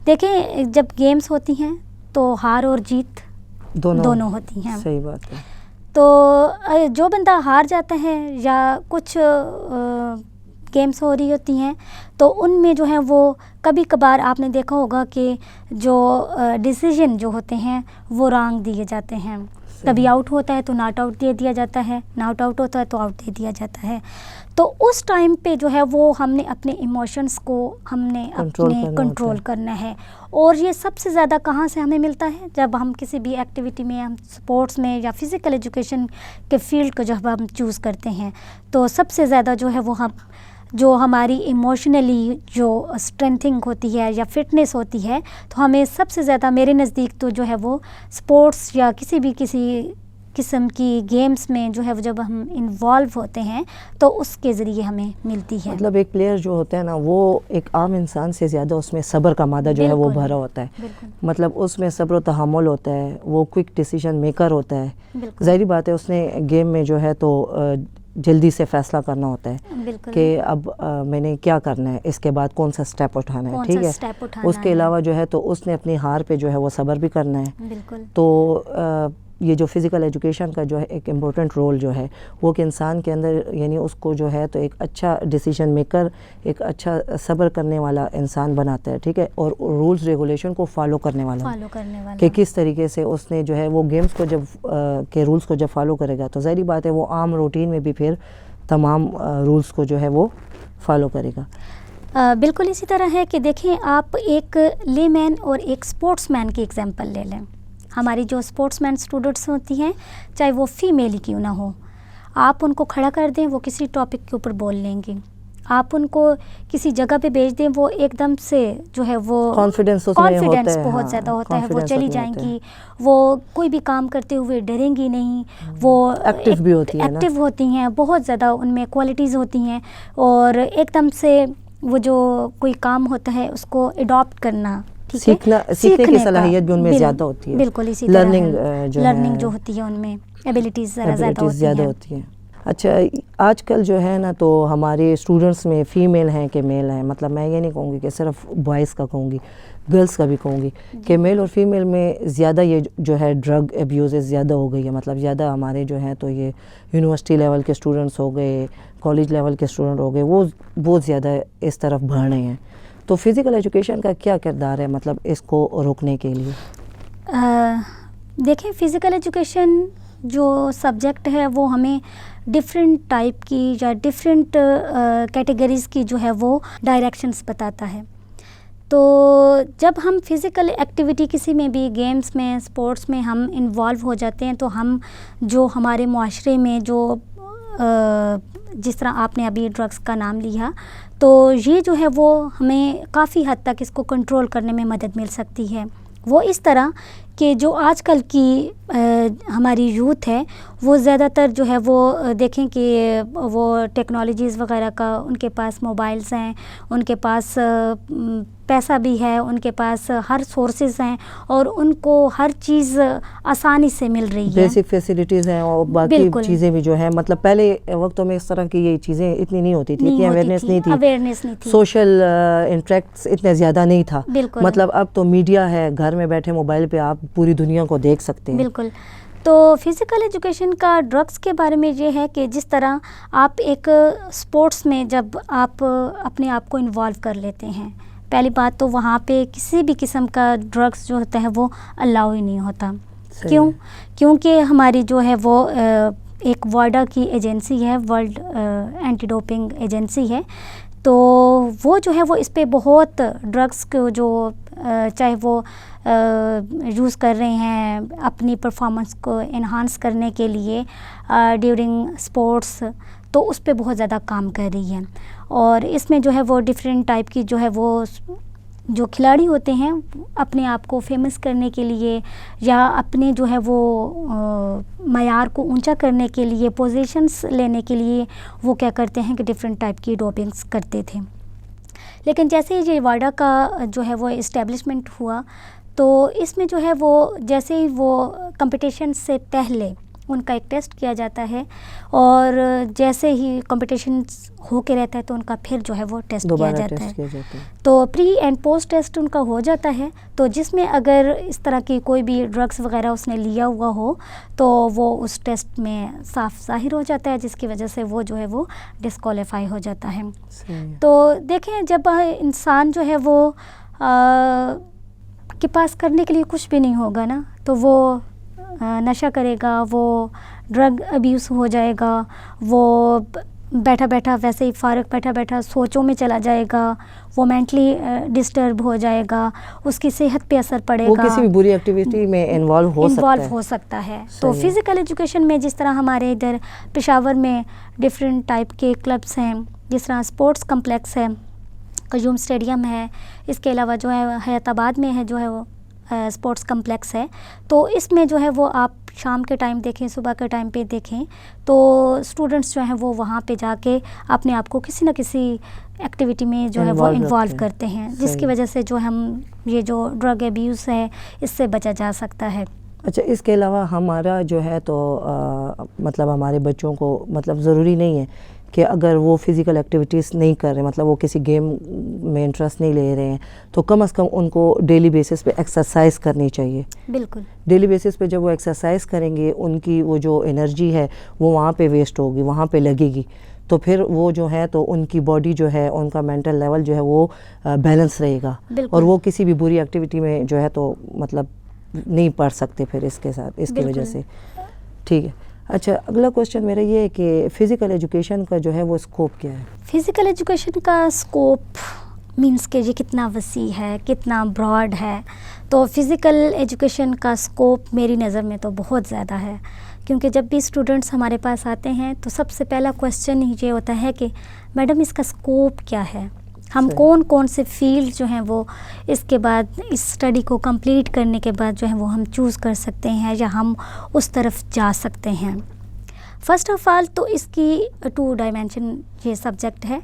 دیکھیں جب گیمز ہوتی ہیں تو ہار اور جیت دونوں ہوتی ہیں. صحیح بات ہے. تو جو بندہ ہار جاتا ہے یا کچھ گیمز ہو رہی ہوتی ہیں تو ان میں جو ہے وہ کبھی کبھار آپ نے دیکھا ہوگا کہ جو ڈیسیژن جو ہوتے ہیں وہ رانگ دیے جاتے ہیں. کبھی آؤٹ ہوتا ہے تو ناٹ آؤٹ دے دیا جاتا ہے, ناٹ آؤٹ ہوتا ہے تو آؤٹ دے دیا جاتا ہے. تو اس ٹائم پہ جو ہے وہ ہم نے اپنے ایموشنس کو ہم نے اپنے کنٹرول کرنا ہے. اور یہ سب سے زیادہ کہاں سے ہمیں ملتا ہے, جب ہم کسی بھی ایکٹیویٹی میں, ہم سپورٹس میں یا فزیکل ایجوکیشن کے فیلڈ کو جب ہم چوز کرتے ہیں تو سب سے زیادہ جو ہے وہ ہم جو ہماری ایموشنلی جو اسٹرینتھنگ ہوتی ہے یا فٹنس ہوتی ہے تو ہمیں سب سے زیادہ میرے نزدیک تو جو ہے وہ سپورٹس یا کسی قسم کی گیمز میں جو ہے وہ جب ہم انوالو ہوتے ہیں تو اس کے ذریعے ہمیں ملتی ہے. مطلب ایک پلیئر جو ہوتا ہے نا وہ ایک عام انسان سے زیادہ اس میں صبر کا مادہ جو ہے وہ بھرا ہوتا ہے. مطلب اس میں صبر و تحمل ہوتا ہے, وہ کوئک ڈیسیژن میکر ہوتا ہے. ظاہری بات ہے اس نے گیم میں جو ہے تو جلدی سے فیصلہ کرنا ہوتا ہے کہ اب میں نے کیا کرنا ہے, اس کے بعد کون سا سٹیپ اٹھانا ہے. ٹھیک ہے, اس کے علاوہ جو ہے تو اس نے اپنی ہار پہ جو ہے وہ صبر بھی کرنا ہے. تو یہ جو فزیکل ایجوکیشن کا جو ہے ایک امپورٹنٹ رول جو ہے وہ کہ انسان کے اندر یعنی اس کو جو ہے تو ایک اچھا ڈیسیژن میکر, ایک اچھا صبر کرنے والا انسان بناتا ہے. ٹھیک ہے, اور رولز ریگولیشن کو فالو کرنے والا کہ کس طریقے سے اس نے جو ہے وہ گیمز کو جب کے رولز کو جب فالو کرے گا تو ظاہری بات ہے وہ عام روٹین میں بھی پھر تمام رولز کو جو ہے وہ فالو کرے گا. بالکل اسی طرح ہے کہ دیکھیں آپ ایک لے مین اور ایک سپورٹس مین کی ایگزامپل لے لیں. ہماری جو اسپورٹس مین اسٹوڈنٹس ہوتی ہیں چاہے وہ فیمیل ہی کیوں نہ ہو, آپ ان کو کھڑا کر دیں وہ کسی ٹاپک کے اوپر بول لیں گی. آپ ان کو کسی جگہ پہ بھیج دیں وہ ایک دم سے جو ہے وہ کانفیڈنس بہت زیادہ ہوتا ہے, وہ چلی جائیں گی, وہ کوئی بھی کام کرتے ہوئے ڈریں گی نہیں, وہ ایکٹیو ہوتی ہیں, بہت زیادہ ان میں کوالٹیز ہوتی ہیں, اور ایک دم سے وہ جو کوئی کام ہوتا ہے اس کو اڈاپٹ کرنا, سیکھنے کی صلاحیت بھی ان میں زیادہ ہوتی ہے. بالکل اسی طرح لرننگ جو ہوتی ہے ان میں ایبیلٹیز زیادہ ہوتی ہیں. اچھا, آج کل جو ہے نا تو ہمارے اسٹوڈنٹس میں فیمیل ہیں کہ میل ہیں, مطلب میں یہ نہیں کہوں گی کہ صرف بوائز کا کہوں گی, گرلس کا بھی کہوں گی کہ میل اور فیمیل میں زیادہ یہ جو ہے ڈرگ ایبیوزز زیادہ ہو گئی ہے. مطلب زیادہ ہمارے جو ہیں تو یہ یونیورسٹی لیول کے اسٹوڈنٹس ہو گئے, کالج لیول کے اسٹوڈنٹ ہو گئے, وہ بہت زیادہ اس طرف بڑھ رہے ہیں. تو فزیکل ایجوکیشن کا کیا کردار ہے مطلب اس کو روکنے کے لیے؟ دیکھیں فزیکل ایجوکیشن جو سبجیکٹ ہے وہ ہمیں ڈفرینٹ ٹائپ کی یا ڈفرینٹ کیٹیگریز کی جو ہے وہ ڈائریکشنز بتاتا ہے. تو جب ہم فزیکل ایکٹیویٹی کسی میں بھی گیمز میں اسپورٹس میں ہم انوالو ہو جاتے ہیں تو ہم جو ہمارے معاشرے میں جو جس طرح آپ نے ابھی ڈرگس کا نام لیا تو یہ جو ہے وہ ہمیں کافی حد تک اس کو کنٹرول کرنے میں مدد مل سکتی ہے. وہ اس طرح کہ جو آج کل کی ہماری یوتھ ہے وہ زیادہ تر جو ہے وہ دیکھیں کہ وہ ٹیکنالوجیز وغیرہ کا ان کے پاس موبائلز ہیں, ان کے پاس پیسہ بھی ہے, ان کے پاس ہر سورسز ہیں اور ان کو ہر چیز آسانی سے مل رہی ہے, بیسک فیسلٹیز ہیں اور باقی چیزیں بھی جو ہیں. مطلب پہلے وقتوں میں اس طرح کی یہ چیزیں اتنی نہیں ہوتی تھی, اتنی اویئرنیس نہیں تھی, سوشل انٹریکٹس اتنے زیادہ نہیں تھا. مطلب اب تو میڈیا ہے, گھر میں بیٹھے موبائل پہ آپ پوری دنیا کو دیکھ سکتے ہیں. بالکل. تو فزیکل ایجوکیشن کا ڈرگس کے بارے میں یہ ہے کہ جس طرح آپ ایک اسپورٹس میں جب آپ اپنے آپ کو انوالو کر لیتے ہیں, پہلی بات تو وہاں پہ کسی بھی قسم کا ڈرگس جو ہوتا ہے وہ الاؤ ہی نہیں ہوتا. کیونکہ ہماری جو ہے وہ ایک وائڈا کی ایجنسی ہے, ورلڈ اینٹی ڈوپنگ ایجنسی ہے, تو وہ جو ہے وہ اس پہ بہت ڈرگس کو جو چاہے وہ یوز کر رہے ہیں اپنی پرفارمنس کو انہانس کرنے کے لیے ڈیورنگ اسپورٹس, تو اس پہ بہت زیادہ کام کر رہی ہے. اور اس میں جو ہے وہ ڈفرینٹ ٹائپ کی جو ہے وہ جو کھلاڑی ہوتے ہیں اپنے آپ کو فیمس کرنے کے لیے یا اپنے جو ہے وہ معیار کو اونچا کرنے کے لیے, پوزیشنس لینے کے لیے وہ کیا کرتے ہیں کہ ڈفرینٹ ٹائپ کی ڈوپنگس کرتے تھے. لیکن جیسے ہی یہ وائڈا کا جو ہے وہ اسٹیبلشمنٹ ہوا تو اس میں جو ہے وہ جیسے ہی وہ کمپٹیشن سے پہلے ان کا ایک ٹیسٹ کیا جاتا ہے اور جیسے ہی کمپٹیشن ہو کے رہتا ہے تو ان کا پھر جو ہے وہ ٹیسٹ کیا جاتا ہے. تو پری اینڈ پوسٹ ٹیسٹ ان کا ہو جاتا ہے, تو جس میں اگر اس طرح کی کوئی بھی ڈرگس وغیرہ اس نے لیا ہوا ہو تو وہ اس ٹیسٹ میں صاف ظاہر ہو جاتا ہے, جس کی وجہ سے وہ جو ہے وہ ڈسکوالیفائی ہو جاتا ہے. تو دیکھیں جب انسان جو ہے وہ کے پاس کرنے کے لیے کچھ بھی نہیں ہوگا نا, تو وہ نشہ کرے گا, وہ ڈرگ ابیوز ہو جائے گا, وہ بیٹھا بیٹھا ویسے ہی فارغ بیٹھا بیٹھا سوچوں میں چلا جائے گا, وہ مینٹلی ڈسٹرب ہو جائے گا, اس کی صحت پہ اثر پڑے گا, وہ کسی بھی بری ایکٹیویٹی میں انوالو ہو سکتا ہے. تو فزیکل ایجوکیشن میں جس طرح ہمارے ادھر پشاور میں ڈفرینٹ ٹائپ کے کلبس ہیں, جس طرح اسپورٹس کمپلیکس ہے, قیوم اسٹیڈیم ہے, اس کے علاوہ جو ہے حیات آباد میں ہے جو ہے وہ اسپورٹس کمپلیکس ہے, تو اس میں جو ہے وہ آپ شام کے ٹائم دیکھیں, صبح کے ٹائم پہ دیکھیں تو اسٹوڈنٹس جو ہیں وہ وہاں پہ جا کے اپنے آپ کو کسی نہ کسی ایکٹیویٹی میں جو ہے وہ انوالو کرتے ہیں, جس کی وجہ سے جو ہم یہ جو ڈرگ ایبیوز ہے اس سے بچا جا سکتا ہے. اچھا, اس کے علاوہ ہمارا جو ہے تو مطلب ہمارے بچوں کو مطلب ضروری نہیں ہے کہ اگر وہ فزیکل ایکٹیویٹیز نہیں کر رہے, مطلب وہ کسی گیم میں انٹرسٹ نہیں لے رہے ہیں, تو کم از کم ان کو ڈیلی بیسس پہ ایکسرسائز کرنی چاہیے. بالکل. ڈیلی بیسس پہ جب وہ ایکسرسائز کریں گے ان کی وہ جو انرجی ہے وہ وہاں پہ ویسٹ ہوگی, وہاں پہ لگے گی, تو پھر وہ جو ہے تو ان کی باڈی جو ہے, ان کا مینٹل لیول جو ہے وہ بیلنس رہے گا, اور وہ کسی بھی بری ایکٹیویٹی میں جو ہے تو مطلب نہیں پڑ سکتے پھر اس کے ساتھ, اس کی وجہ سے. ٹھیک ہے. اچھا, اگلا کوشچن میرا یہ ہے کہ فزیکل ایجوکیشن کا جو ہے وہ اسکوپ کیا ہے؟ فزیکل ایجوکیشن کا اسکوپ مینس کہ یہ کتنا وسیع ہے, کتنا براڈ ہے. تو فزیکل ایجوکیشن کا اسکوپ میری نظر میں تو بہت زیادہ ہے, کیونکہ جب بھی اسٹوڈنٹس ہمارے پاس آتے ہیں تو سب سے پہلا کوشچن یہ ہوتا ہے کہ میڈم اس کا اسکوپ کیا ہے, ہم کون سے فیلڈ جو ہیں وہ اس کے بعد اس اسٹڈی کو کمپلیٹ کرنے کے بعد جو ہے وہ ہم چوز کر سکتے ہیں یا ہم اس طرف جا سکتے ہیں. فرسٹ آف آل تو اس کی 2 ڈائمینشن یہ سبجیکٹ ہے,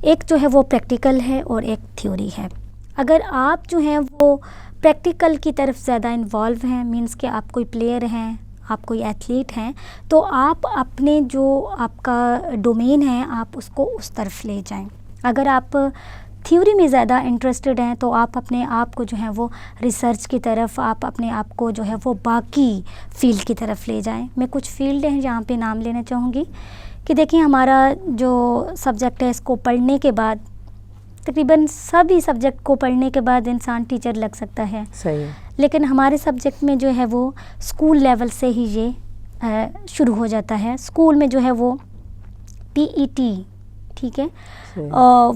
ایک جو ہے وہ پریکٹیکل ہے اور ایک تھیوری ہے. اگر آپ جو ہیں وہ پریکٹیکل کی طرف زیادہ انوالو ہیں, مینس کہ آپ کوئی پلیئر ہیں, آپ کوئی ایتھلیٹ ہیں, تو آپ اپنے جو آپ کا ڈومین ہے آپ اس کو اس طرف لے جائیں. اگر آپ تھیوری میں زیادہ انٹرسٹڈ ہیں تو آپ اپنے آپ کو جو ہے وہ ریسرچ کی طرف, آپ اپنے آپ کو جو ہے وہ باقی فیلڈ کی طرف لے جائیں. میں کچھ فیلڈ ہیں جہاں پہ نام لینا چاہوں گی کہ دیکھیں ہمارا جو سبجیکٹ ہے اس کو پڑھنے کے بعد تقریباً سبھی سبجیکٹ کو پڑھنے کے بعد انسان ٹیچر لگ سکتا ہے. صحیح. لیکن ہمارے سبجیکٹ میں جو ہے وہ اسکول لیول سے ہی یہ شروع ہو جاتا ہے. اسکول میں جو ہے وہ PET, ٹھیک ہے,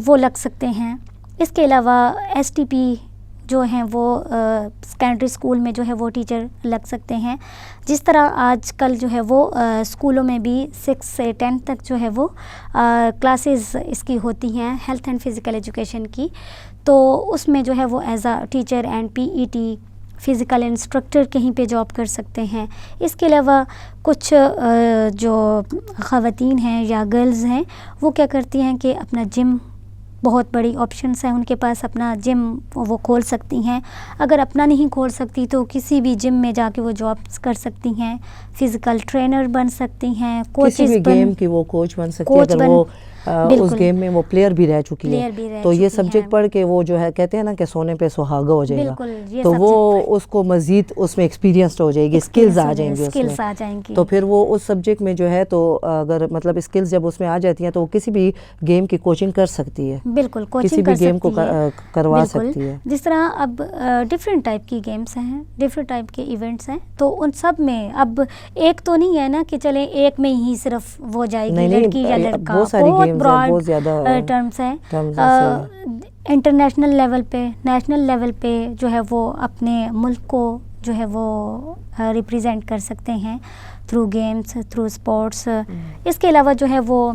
وہ لگ سکتے ہیں. اس کے علاوہ ایس ٹی پی جو ہیں وہ سیکنڈری اسکول میں جو ہے وہ ٹیچر لگ سکتے ہیں. جس طرح آج کل جو ہے وہ اسکولوں میں بھی 6 سے 10 تک جو ہے وہ کلاسز اس کی ہوتی ہیں ہیلتھ اینڈ فزیکل ایجوکیشن کی. تو اس میں جو ہے وہ as a teacher and P E T physical instructor کہیں پہ جاب کر سکتے ہیں. اس کے علاوہ کچھ جو خواتین ہیں یا گرلز ہیں وہ کیا کرتی ہیں کہ اپنا جم، بہت بڑی آپشنس ہیں ان کے پاس، اپنا جم وہ کھول سکتی ہیں. اگر اپنا نہیں کھول سکتی تو کسی بھی جم میں جا کے وہ جابس کر سکتی ہیں، فزیکل ٹرینر بن سکتی ہیں، کسی بھی گیم کی وہ کوچ بن سکتی ہے اگر وہ اس گیم میں وہ پلیئر بھی رہ چکی ہے. تو یہ سبجیکٹ پڑھ کے وہ جو ہے کہتے ہیں نا کہ سونے پہ سہاگا ہو جائے گا، تو وہ اس کو مزید اس میں ایکسپیرینسڈ ہو جائے گی، اسکلز آ جائیں گی اس میں. تو پھر وہ اس سبجیکٹ میں جو ہے تو اگر مطلب اسکلز جب اس میں آ جاتی ہیں تو وہ کسی بھی گیم کی کوچنگ کر سکتی ہے. بالکل کسی بھی گیم کو کروا سکتی ہے. جس طرح اب ڈفرینٹ ٹائپ کی گیمس ہیں، ڈفرینٹ ٹائپ کے ایونٹس ہیں، تو ان سب میں اب ایک تو نہیں ہے نا کہ چلیں ایک میں ہی صرف وہ جائے گی لڑکی یا لڑکا. بہت براڈ ٹرمز ہیں. انٹرنیشنل لیول پہ، نیشنل لیول پہ جو ہے وہ اپنے ملک کو جو ہے وہ ریپریزینٹ کر سکتے ہیں تھرو گیمس، تھرو اسپورٹس. اس کے علاوہ جو ہے وہ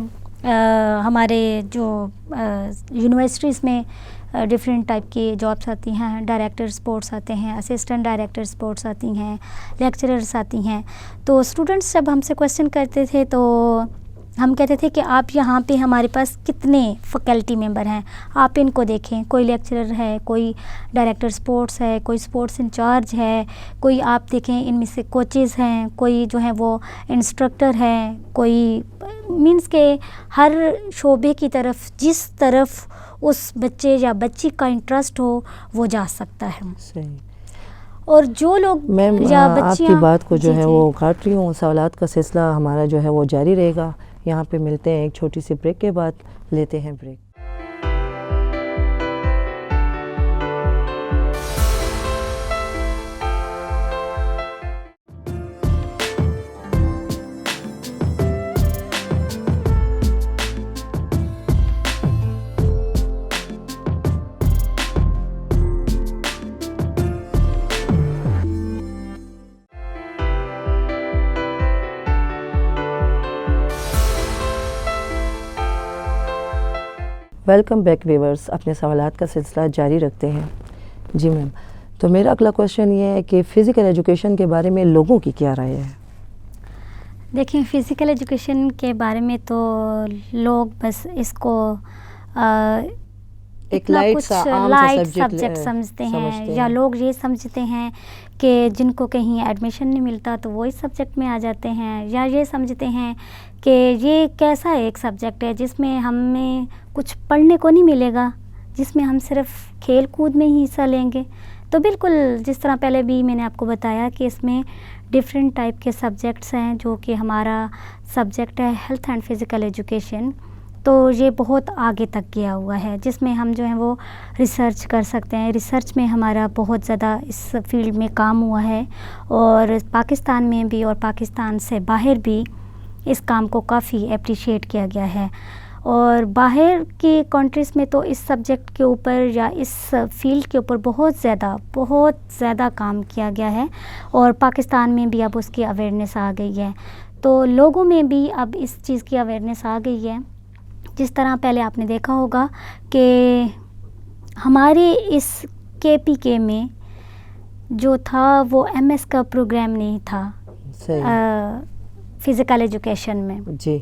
ہمارے جو یونیورسٹیز میں ڈفرینٹ ٹائپ کی جابس آتی ہیں، ڈائریکٹر اسپورٹس آتے ہیں، اسسٹنٹ ڈائریکٹر اسپورٹس آتی ہیں، لیکچررس آتی ہیں. تو اسٹوڈنٹس جب ہم سے کویشچن کرتے تھے تو ہم کہتے تھے کہ آپ یہاں پہ ہمارے پاس کتنے فیکلٹی ممبر ہیں، آپ ان کو دیکھیں، کوئی لیکچرر ہے، کوئی ڈائریکٹر اسپورٹس ہے، کوئی اسپورٹس انچارج ہے، کوئی آپ دیکھیں ان میں سے کوچز ہیں، کوئی جو ہے وہ انسٹرکٹر ہیں، کوئی مینس کہ ہر شعبے کی طرف جس طرف اس بچے یا بچی کا انٹرسٹ ہو وہ جا سکتا ہے. صحیح. اور جو لوگ یا بچیاں، آپ کی بات کو جو ہے وہ کاٹ رہی ہوں، سوالات کا سلسلہ ہمارا جو ہے وہ جاری رہے گا. یہاں پہ ملتے ہیں ایک چھوٹی سی بریک کے بعد، لیتے ہیں بریک. ویلکم بیک ویورز، اپنے سوالات کا سلسلہ جاری رکھتے ہیں. جی میم، تو میرا اگلا کویشچن یہ ہے کہ فزیکل ایجوکیشن کے بارے میں لوگوں کی کیا رائے ہے؟ دیکھیں، فزیکل ایجوکیشن کے بارے میں تو لوگ بس اس کو ایک لائٹ سبجیکٹ سمجھتے ہیں، یا لوگ یہ سمجھتے ہیں کہ جن کو کہیں ایڈمیشن نہیں ملتا تو وہ اس سبجیکٹ میں آ جاتے ہیں، یا یہ سمجھتے ہیں کہ یہ کیسا ایک سبجیکٹ ہے جس میں ہمیں کچھ پڑھنے کو نہیں ملے گا، جس میں ہم صرف کھیل کود میں ہی حصہ لیں گے. تو بالکل جس طرح پہلے بھی میں نے آپ کو بتایا کہ اس میں ڈفرینٹ ٹائپ کے سبجیکٹس ہیں، جو کہ ہمارا سبجیکٹ ہے ہیلتھ اینڈ فزیکل ایجوکیشن. تو یہ بہت آگے تک گیا ہوا ہے، جس میں ہم جو ہیں وہ ریسرچ کر سکتے ہیں. ریسرچ میں ہمارا بہت زیادہ اس فیلڈ میں کام ہوا ہے، اور پاکستان میں بھی اور پاکستان سے باہر بھی اس کام کو کافی اپریشیٹ کیا گیا ہے. اور باہر کی کنٹریز میں تو اس سبجیکٹ کے اوپر یا اس فیلڈ کے اوپر بہت زیادہ کام کیا گیا ہے، اور پاکستان میں بھی اب اس کی اویئرنیس آ گئی ہے. تو لوگوں میں بھی اب اس چیز کی اویئرنیس آ گئی ہے. جس طرح پہلے آپ نے دیکھا ہوگا کہ ہمارے اس KPK میں جو تھا وہ MS کا پروگرام نہیں تھا فزیکل ایجوکیشن میں. جی.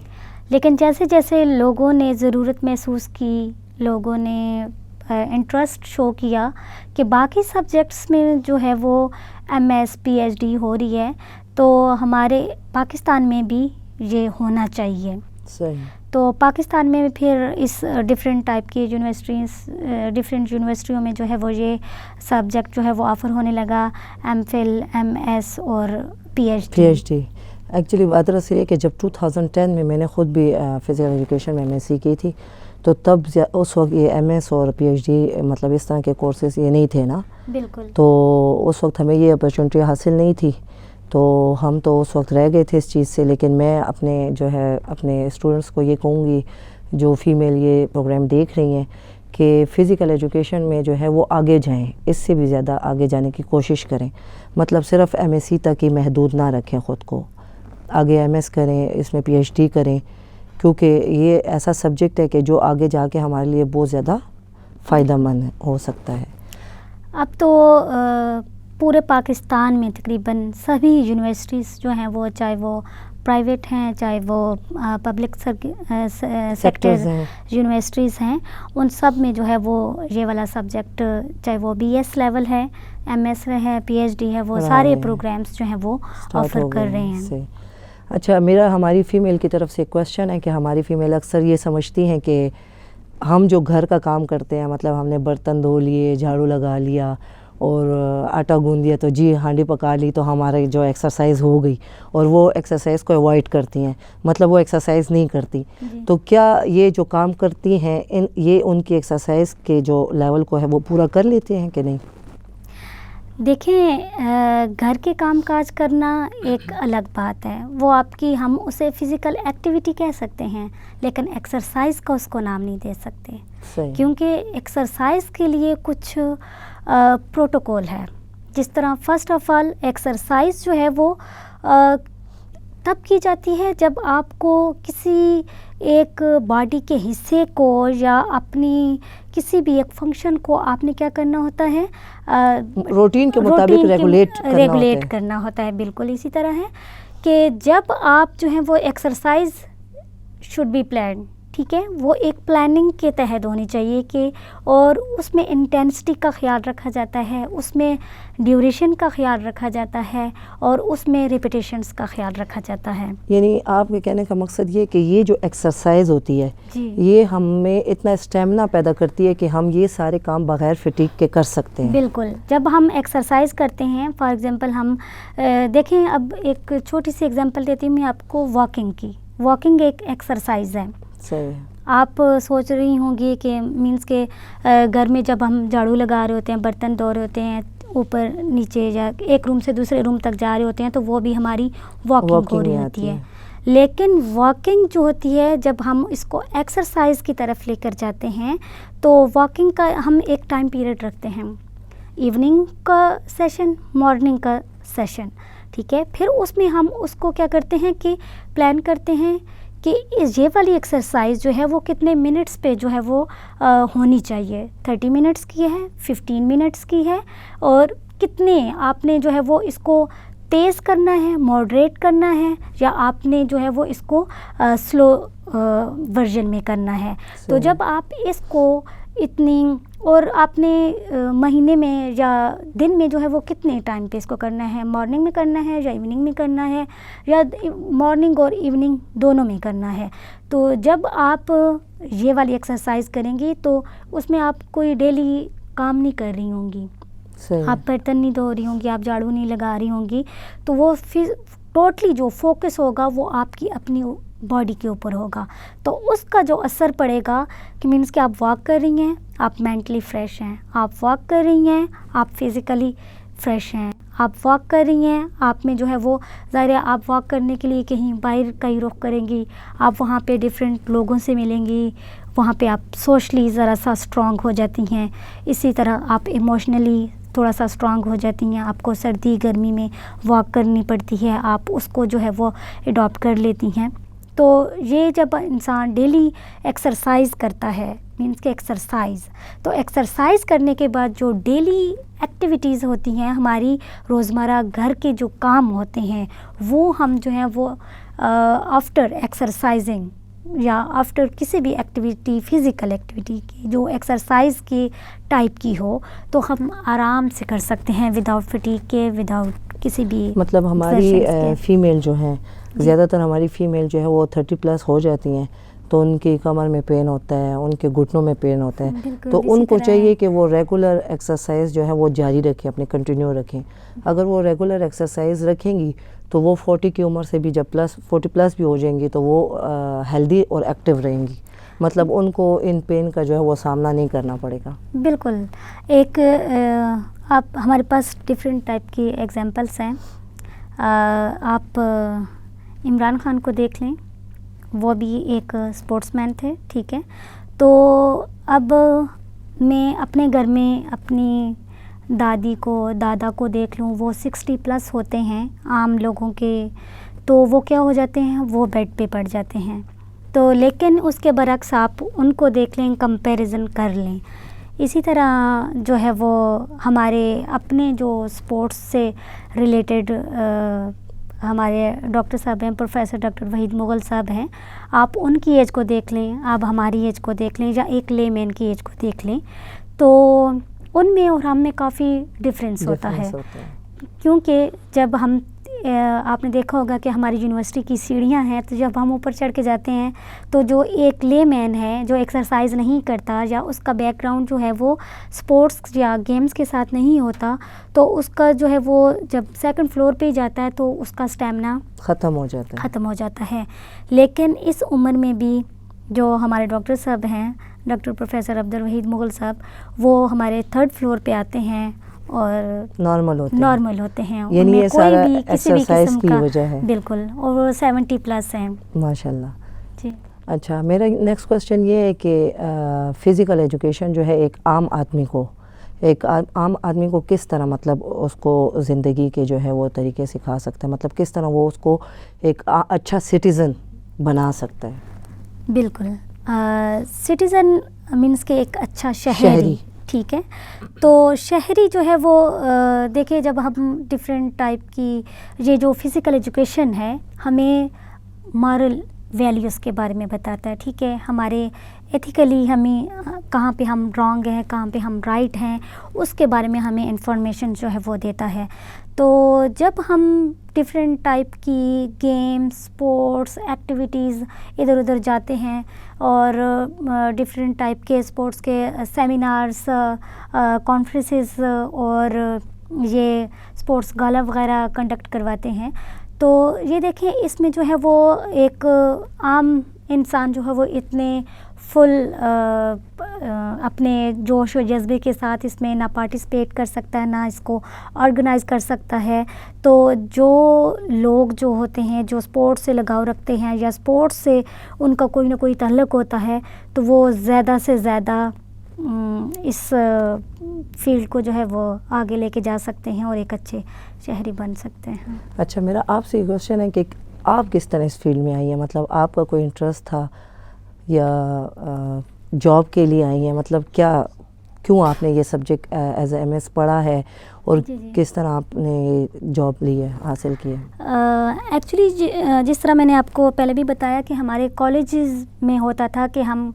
لیکن جیسے جیسے لوگوں نے ضرورت محسوس کی، لوگوں نے انٹرسٹ شو کیا کہ باقی سبجیکٹس میں جو ہے وہ MS PhD ہو رہی ہے، تو ہمارے پاکستان میں بھی یہ ہونا چاہیے. صحیح. تو پاکستان میں پھر اس ڈفرینٹ ٹائپ کی ڈفرینٹ یونیورسٹیوں میں جو ہے وہ یہ سبجیکٹ جو ہے وہ آفر ہونے لگا، MPhil MS اور PhD. ایکچولی بات دراصل یہ کہ جب 2010 میں نے خود بھی فزیکل ایجوکیشن میں MSc کی تھی، تو تب اس وقت یہ MS اور PhD مطلب اس طرح کے کورسز یہ نہیں تھے نا. بالکل. تو اس وقت ہمیں یہ اپرچونٹی حاصل نہیں تھی، تو ہم تو اس وقت رہ گئے تھے اس چیز سے. لیکن میں اپنے جو ہے اپنے اسٹوڈنٹس کو یہ کہوں گی جو فیمیل یہ پروگرام دیکھ رہی ہیں کہ فزیکل ایجوکیشن میں جو ہے وہ آگے جائیں، اس سے بھی زیادہ آگے جانے کی کوشش کریں. مطلب صرف ایم ایس سی تک ہی محدود نہ رکھیں خود کو، آگے ایم ایس کریں، اس میں پی ایچ ڈی کریں، کیونکہ یہ ایسا سبجیکٹ ہے کہ جو آگے جا کے ہمارے لیے بہت زیادہ فائدہ مند ہو سکتا ہے. اب تو پورے پاکستان میں تقریباً سبھی یونیورسٹیز جو ہیں وہ چاہے وہ پرائیویٹ ہیں چاہے وہ پبلک سیکٹر یونیورسٹیز ہیں، ان سب میں جو ہے وہ یہ والا سبجیکٹ چاہے وہ بی ایس لیول ہے، ایم ایس ہے، پی ایچ ڈی ہے، وہ سارے پروگرامز جو ہیں وہ آفر کر رہے ہیں. اچھا، ہماری فیمیل کی طرف سے ایک کویشچن ہے کہ ہماری فیمیل اکثر یہ سمجھتی ہیں کہ ہم جو گھر کا کام کرتے ہیں، مطلب ہم نے برتن دھو لیے، جھاڑو لگا لیا اور آٹا گوندھ دیا تو جی ہانڈی پکا لی تو ہمارے جو ایکسرسائز ہو گئی، اور وہ ایکسرسائز کو اوائڈ کرتی ہیں، مطلب وہ ایکسرسائز نہیں کرتی. تو کیا یہ جو کام کرتی ہیں یہ ان کی ایکسرسائز کے جو لیول کو ہے وہ پورا کر لیتے ہیں کہ نہیں؟ دیکھیں، گھر کے کام کاج کرنا ایک الگ بات ہے، وہ آپ کی ہم اسے فزیکل ایکٹیویٹی کہہ سکتے ہیں، لیکن ایکسرسائز کا اس کو نام نہیں دے سکتے. کیونکہ ایکسرسائز کے لیے کچھ پروٹوکول ہے. جس طرح فرسٹ آف آل ایکسرسائز جو ہے وہ تب کی جاتی ہے جب آپ کو کسی ایک باڈی کے حصے کو یا اپنی کسی بھی ایک فنکشن کو آپ نے کیا کرنا ہوتا ہے، روٹین کے مطابق ریگولیٹ کرنا ہوتا ہے. بالکل اسی طرح ہے کہ جب آپ جو ہیں وہ ایکسرسائز شوڈ بی پلانڈ، ٹھیک ہے، وہ ایک پلاننگ کے تحت ہونی چاہیے کہ، اور اس میں انٹینسٹی کا خیال رکھا جاتا ہے، اس میں ڈیوریشن کا خیال رکھا جاتا ہے، اور اس میں ریپیٹیشنز کا خیال رکھا جاتا ہے. یعنی آپ کے کہنے کا مقصد یہ کہ یہ جو ایکسرسائز ہوتی ہے یہ ہمیں اتنا اسٹیمنا پیدا کرتی ہے کہ ہم یہ سارے کام بغیر فٹیگ کے کر سکتے ہیں. بالکل. جب ہم ایکسرسائز کرتے ہیں، فار ایگزامپل ہم دیکھیں، اب ایک چھوٹی سی ایگزامپل دیتی ہوں میں آپ کو واکنگ کی. واکنگ ایک ایکسرسائز ہے. آپ سوچ رہی ہوں گی کہ مینس کہ گھر میں جب ہم جھاڑو لگا رہے ہوتے ہیں، برتن دھو رہے ہوتے ہیں، اوپر نیچے یا ایک روم سے دوسرے روم تک جا رہے ہوتے ہیں، تو وہ بھی ہماری واکنگ ہو رہی ہوتی ہے. لیکن واکنگ جو ہوتی ہے، جب ہم اس کو ایکسرسائز کی طرف لے کر جاتے ہیں تو واکنگ کا ہم ایک ٹائم پیریڈ رکھتے ہیں، ایوننگ کا سیشن، مارننگ کا سیشن، ٹھیک ہے. پھر اس میں ہم اس کو کیا کرتے ہیں کہ پلان کرتے ہیں کہ یہ والی ایکسرسائز جو ہے وہ کتنے منٹس پہ جو ہے وہ ہونی چاہیے. 30 منٹس کی ہے، 15 منٹس کی ہے، اور کتنے آپ نے جو ہے وہ اس کو تیز کرنا ہے، ماڈریٹ کرنا ہے، یا آپ نے جو ہے وہ اس کو سلو ورژن میں کرنا ہے. تو جب آپ اس کو اتنی، اور آپ نے مہینے میں یا دن میں جو ہے وہ کتنے ٹائم پہ اس کو کرنا ہے، مارننگ میں کرنا ہے یا ایوننگ میں کرنا ہے، یا مارننگ اور ایوننگ دونوں میں کرنا ہے. تو جب آپ یہ والی ایکسرسائز کریں گی تو اس میں آپ کوئی ڈیلی کام نہیں کر رہی ہوں گی، آپ برتن نہیں دھو رہی ہوں گی، آپ جھاڑو نہیں لگا رہی ہوں گی، تو وہ پھر ٹوٹلی جو فوکس ہوگا وہ آپ کی اپنی باڈی کے اوپر ہوگا. تو اس کا جو اثر پڑے گا کہ مینس کہ آپ واک کر رہی ہیں، آپ مینٹلی فریش ہیں، آپ واک کر رہی ہیں، آپ فزیکلی فریش ہیں، آپ واک کر رہی ہیں، آپ میں جو ہے وہ ظاہر ہے آپ واک کرنے کے لیے کہیں باہر کا ہی رخ کریں گی، آپ وہاں پہ ڈفرینٹ لوگوں سے ملیں گی، وہاں پہ آپ سوشلی ذرا سا اسٹرانگ ہو جاتی ہیں. اسی طرح آپ ایموشنلی تھوڑا سا اسٹرانگ ہو جاتی ہیں. آپ کو سردی گرمی میں واک کرنی پڑتی ہے، آپ اس کو جو ہے وہ اڈاپٹ کر لیتی ہیں. تو یہ جب انسان ڈیلی ایکسرسائز کرتا ہے، مینس کہ تو ایکسرسائز کرنے کے بعد جو ڈیلی ایکٹیویٹیز ہوتی ہیں، ہماری روزمرہ گھر کے جو کام ہوتے ہیں، وہ ہم جو ہیں وہ آفٹر ایکسرسائزنگ یا آفٹر کسی بھی ایکٹیویٹی، فزیکل ایکٹیویٹی کی جو ایکسرسائز کی ٹائپ کی ہو، تو ہم آرام سے کر سکتے ہیں وداؤٹ فٹیگ کے، وداؤٹ کسی بھی. مطلب ہماری فیمیل جو ہیں، زیادہ تر ہماری فیمیل جو ہے وہ 30+ ہو جاتی ہیں، تو ان کی کمر میں پین ہوتا ہے، ان کے گھٹنوں میں پین ہوتا ہے، تو ان کو چاہیے کہ وہ ریگولر ایکسرسائز جو ہے وہ جاری رکھیں، اپنے کنٹینیو رکھیں. اگر وہ ریگولر ایکسرسائز رکھیں گی تو وہ 40 کی عمر سے بھی جب 40+ بھی ہو جائیں گی تو وہ ہیلدی اور ایکٹیو رہیں گی. مطلب ان کو ان پین کا جو ہے وہ سامنا نہیں کرنا پڑے گا. بالکل. ایک آپ ہمارے پاس ڈفرینٹ ٹائپ کی ایگزامپلس ہیں. آپ عمران خان کو دیکھ لیں، وہ بھی ایک اسپورٹس مین تھے، ٹھیک ہے. تو اب میں اپنے گھر میں اپنی دادی کو دادا کو دیکھ لوں، وہ 60+ ہوتے ہیں عام لوگوں کے، تو وہ کیا ہو جاتے ہیں، وہ بیڈ پہ پڑ جاتے ہیں. تو لیکن اس کے برعکس آپ ان کو دیکھ لیں، کمپیریزن کر لیں. اسی طرح جو ہے وہ ہمارے اپنے جو اسپورٹس سے ریلیٹڈ ہمارے ڈاکٹر صاحب ہیں، پروفیسر ڈاکٹر وحید مغل صاحب ہیں، آپ ان کی ایج کو دیکھ لیں، آپ ہماری ایج کو دیکھ لیں، یا ایک لے مین کی ایج کو دیکھ لیں، تو ان میں اور ہم میں کافی ڈفرینس ہوتا ہے. کیونکہ جب ہم آپ نے دیکھا ہوگا کہ ہماری یونیورسٹی کی سیڑھیاں ہیں، تو جب ہم اوپر چڑھ کے جاتے ہیں تو جو ایک لے مین ہے جو ایکسرسائز نہیں کرتا، یا اس کا بیک گراؤنڈ جو ہے وہ اسپورٹس یا گیمز کے ساتھ نہیں ہوتا، تو اس کا جو ہے وہ جب سیکنڈ فلور پہ ہی جاتا ہے تو اس کا اسٹیمنا ختم ہو جاتا ہے. لیکن اس عمر میں بھی جو ہمارے ڈاکٹر صاحب ہیں، ڈاکٹر پروفیسر عبدالوحید مغل صاحب، وہ ہمارے 3rd فلور پہ آتے ہیں اور نارمل ہوتے ہیں. یعنی یہ کوئی سارا بھی کسی بھی قسم کی کا وجہ ہے. بالکل، اور وہ 70+ ہیں ماشاء اللہ. جی. اچھا، میرا نیکسٹ کوسچن یہ ہے کہ فزیکل ایجوکیشن جو ہے ایک عام آدمی کو کس طرح مطلب اس کو زندگی کے جو ہے وہ طریقے سکھا سکتا ہے، مطلب کس طرح وہ اس کو ایک اچھا سٹیزن بنا سکتا ہے؟ بالکل، سٹیزن مینس کہ ایک اچھا شہری. ٹھیک ہے، تو شہری جو ہے وہ دیکھیں، جب ہم ڈفرینٹ ٹائپ کی یہ جو فزیکل ایجوکیشن ہے ہمیں مارل ویلیوز کے بارے میں بتاتا ہے. ٹھیک ہے، ہمارے ایتھیکلی ہمیں کہاں پہ ہم رانگ ہیں، کہاں پہ ہم رائٹ ہیں، اس کے بارے میں ہمیں انفارمیشن جو ہے وہ دیتا ہے. تو جب ہم ڈفرینٹ ٹائپ کی گیمز، اسپورٹس ایکٹیویٹیز ادھر ادھر جاتے ہیں، اور ڈفرینٹ ٹائپ کے اسپورٹس کے سیمینارس، کانفرنسز اور یہ اسپورٹس گالا وغیرہ کنڈکٹ کرواتے ہیں، تو یہ دیکھیں اس میں جو ہے وہ ایک عام انسان جو ہے وہ اتنے فل اپنے جوش و جذبے کے ساتھ اس میں نہ پارٹیسپیٹ کر سکتا ہے، نہ اس کو آرگنائز کر سکتا ہے. تو جو لوگ جو ہوتے ہیں جو اسپورٹس سے لگاؤ رکھتے ہیں یا اسپورٹس سے ان کا کوئی نہ کوئی تعلق ہوتا ہے، تو وہ زیادہ سے زیادہ اس فیلڈ کو جو ہے وہ آگے لے کے جا سکتے ہیں اور ایک اچھے شہری بن سکتے ہیں. اچھا، میرا آپ سے یہ کوشچن ہے کہ آپ کس طرح اس فیلڈ میں آئی ہیں؟ مطلب آپ کا کوئی انٹرسٹ تھا یا جاب کے لیے آئی ہیں؟ مطلب کیوں آپ نے یہ سبجیکٹ ایز اے MS پڑھا ہے، اور کس طرح آپ نے جاب لی ہے، حاصل کی ہے؟ ایکچولی جس طرح میں نے آپ کو پہلے بھی بتایا کہ ہمارے کالجز میں ہوتا تھا کہ ہم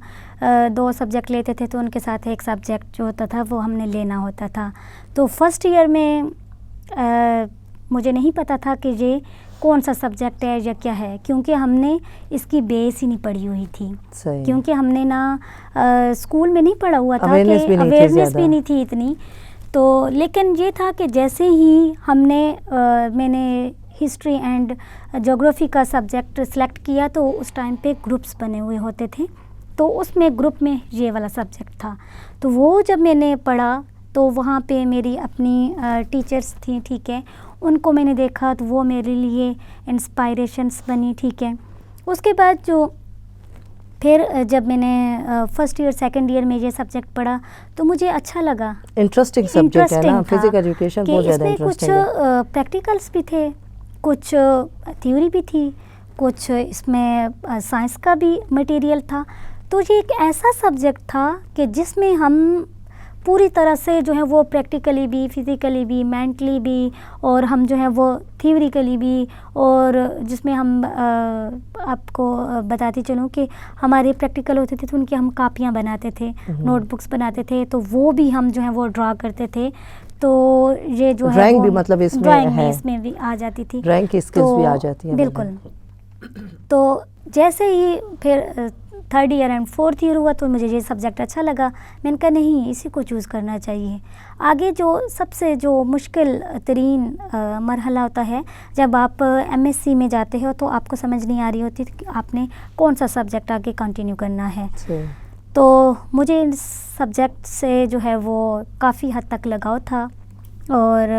2 سبجیکٹ لیتے تھے، تو ان کے ساتھ ایک سبجیکٹ جو ہوتا تھا وہ ہم نے لینا ہوتا تھا. تو فرسٹ ایئر میں مجھے نہیں پتہ تھا کہ یہ کون سا سبجیکٹ ہے یا کیا ہے، کیونکہ ہم نے اس کی بیس ہی نہیں پڑھی ہوئی تھی. کیونکہ ہم نے نہ اسکول میں نہیں پڑھا ہوا تھا، کہ اویئرنیس بھی نہیں تھی اتنی. تو لیکن یہ تھا کہ جیسے ہی میں نے ہسٹری اینڈ جغرافی کا سبجیکٹ سلیکٹ کیا، تو اس ٹائم پہ گروپس بنے ہوئے ہوتے تھے، تو اس میں گروپ میں یہ والا سبجیکٹ تھا. تو وہ جب میں نے پڑھا تو وہاں پہ میری اپنی ٹیچرس تھیں. ٹھیک ہے، ان کو میں نے دیکھا تو وہ میرے لیے انسپائریشنس بنی. ٹھیک ہے، اس کے بعد جو پھر جب میں نے فرسٹ ایئر سیکنڈ ایئر میں یہ سبجیکٹ پڑھا تو مجھے اچھا لگا. انٹرسٹنگ سبجیکٹ ہے نا فزیکل ایجوکیشن، بہت زیادہ انٹرسٹنگ ہے. کچھ پریکٹیکلس بھی تھے، کچھ تھیوری بھی تھی، کچھ اس میں سائنس کا بھی مٹیریل تھا. تو یہ ایک ایسا سبجیکٹ تھا کہ جس میں ہم پوری طرح سے جو ہے وہ پریکٹیکلی بھی، فزیکلی بھی، مینٹلی بھی، اور ہم جو ہے وہ تھیوریکلی بھی، اور جس میں ہم آپ کو بتاتی چلوں کہ ہمارے پریکٹیکل ہوتے تھے تو ان کی ہم کاپیاں بناتے تھے، نوٹ بکس بناتے تھے، تو وہ بھی ہم جو ہے وہ ڈرا کرتے تھے. تو یہ جو ہے ڈرائنگ بھی مطلب اس میں بھی آ جاتی تھی، ڈرائنگ کی اسکلز بھی آ جاتی ہیں. بالکل. تو جیسے ہی پھر 3rd year and 4th year ہوا تو مجھے یہ سبجیکٹ اچھا لگا. میں نے کہا نہیں، اسی کو چوز کرنا چاہیے. آگے جو سب سے جو مشکل ترین مرحلہ ہوتا ہے جب آپ MSc میں جاتے ہو، تو آپ کو سمجھ نہیں آ رہی ہوتی کہ آپ نے کون سا سبجیکٹ آگے کنٹینیو کرنا ہے. تو مجھے اس سبجیکٹ سے جو ہے وہ کافی حد تک لگاؤ تھا، اور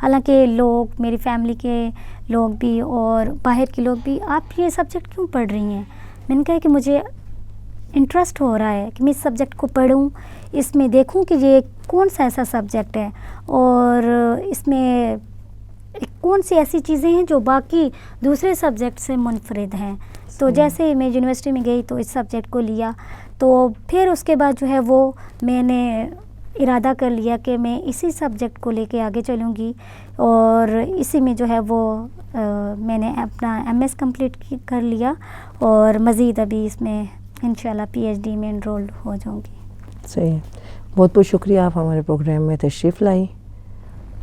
حالانکہ لوگ میری فیملی کے لوگ بھی اور باہر کے لوگ بھی، آپ یہ سبجیکٹ کیوں پڑھ رہی ہیں؟ میں نے کہا کہ مجھے انٹرسٹ ہو رہا ہے کہ میں اس سبجیکٹ کو پڑھوں، اس میں دیکھوں کہ یہ کون سا ایسا سبجیکٹ ہے اور اس میں کون سی ایسی چیزیں ہیں جو باقی دوسرے سبجیکٹ سے منفرد ہیں. تو جیسے میں یونیورسٹی میں گئی تو اس سبجیکٹ کو لیا، تو پھر اس کے بعد جو ہے وہ میں نے ارادہ کر لیا کہ میں اسی سبجیکٹ کو لے کے آگے چلوں گی، اور اسی میں جو ہے وہ میں نے اپنا ایم ایس کمپلیٹ کر لیا، اور مزید ابھی اس میں انشاءاللہ پی ایچ ڈی میں انرول ہو جاؤں گی. صحیح. بہت بہت شکریہ آپ ہمارے پروگرام میں تشریف لائی،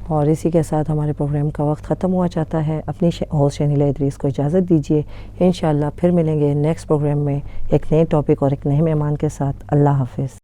اور اسی کے ساتھ ہمارے پروگرام کا وقت ختم ہوا چاہتا ہے. اپنی ہوسٹ شنیلا ادریس کو اجازت دیجیے. انشاءاللہ پھر ملیں گے نیکسٹ پروگرام میں ایک نئے ٹاپک اور ایک نئے مہمان کے ساتھ. اللہ حافظ.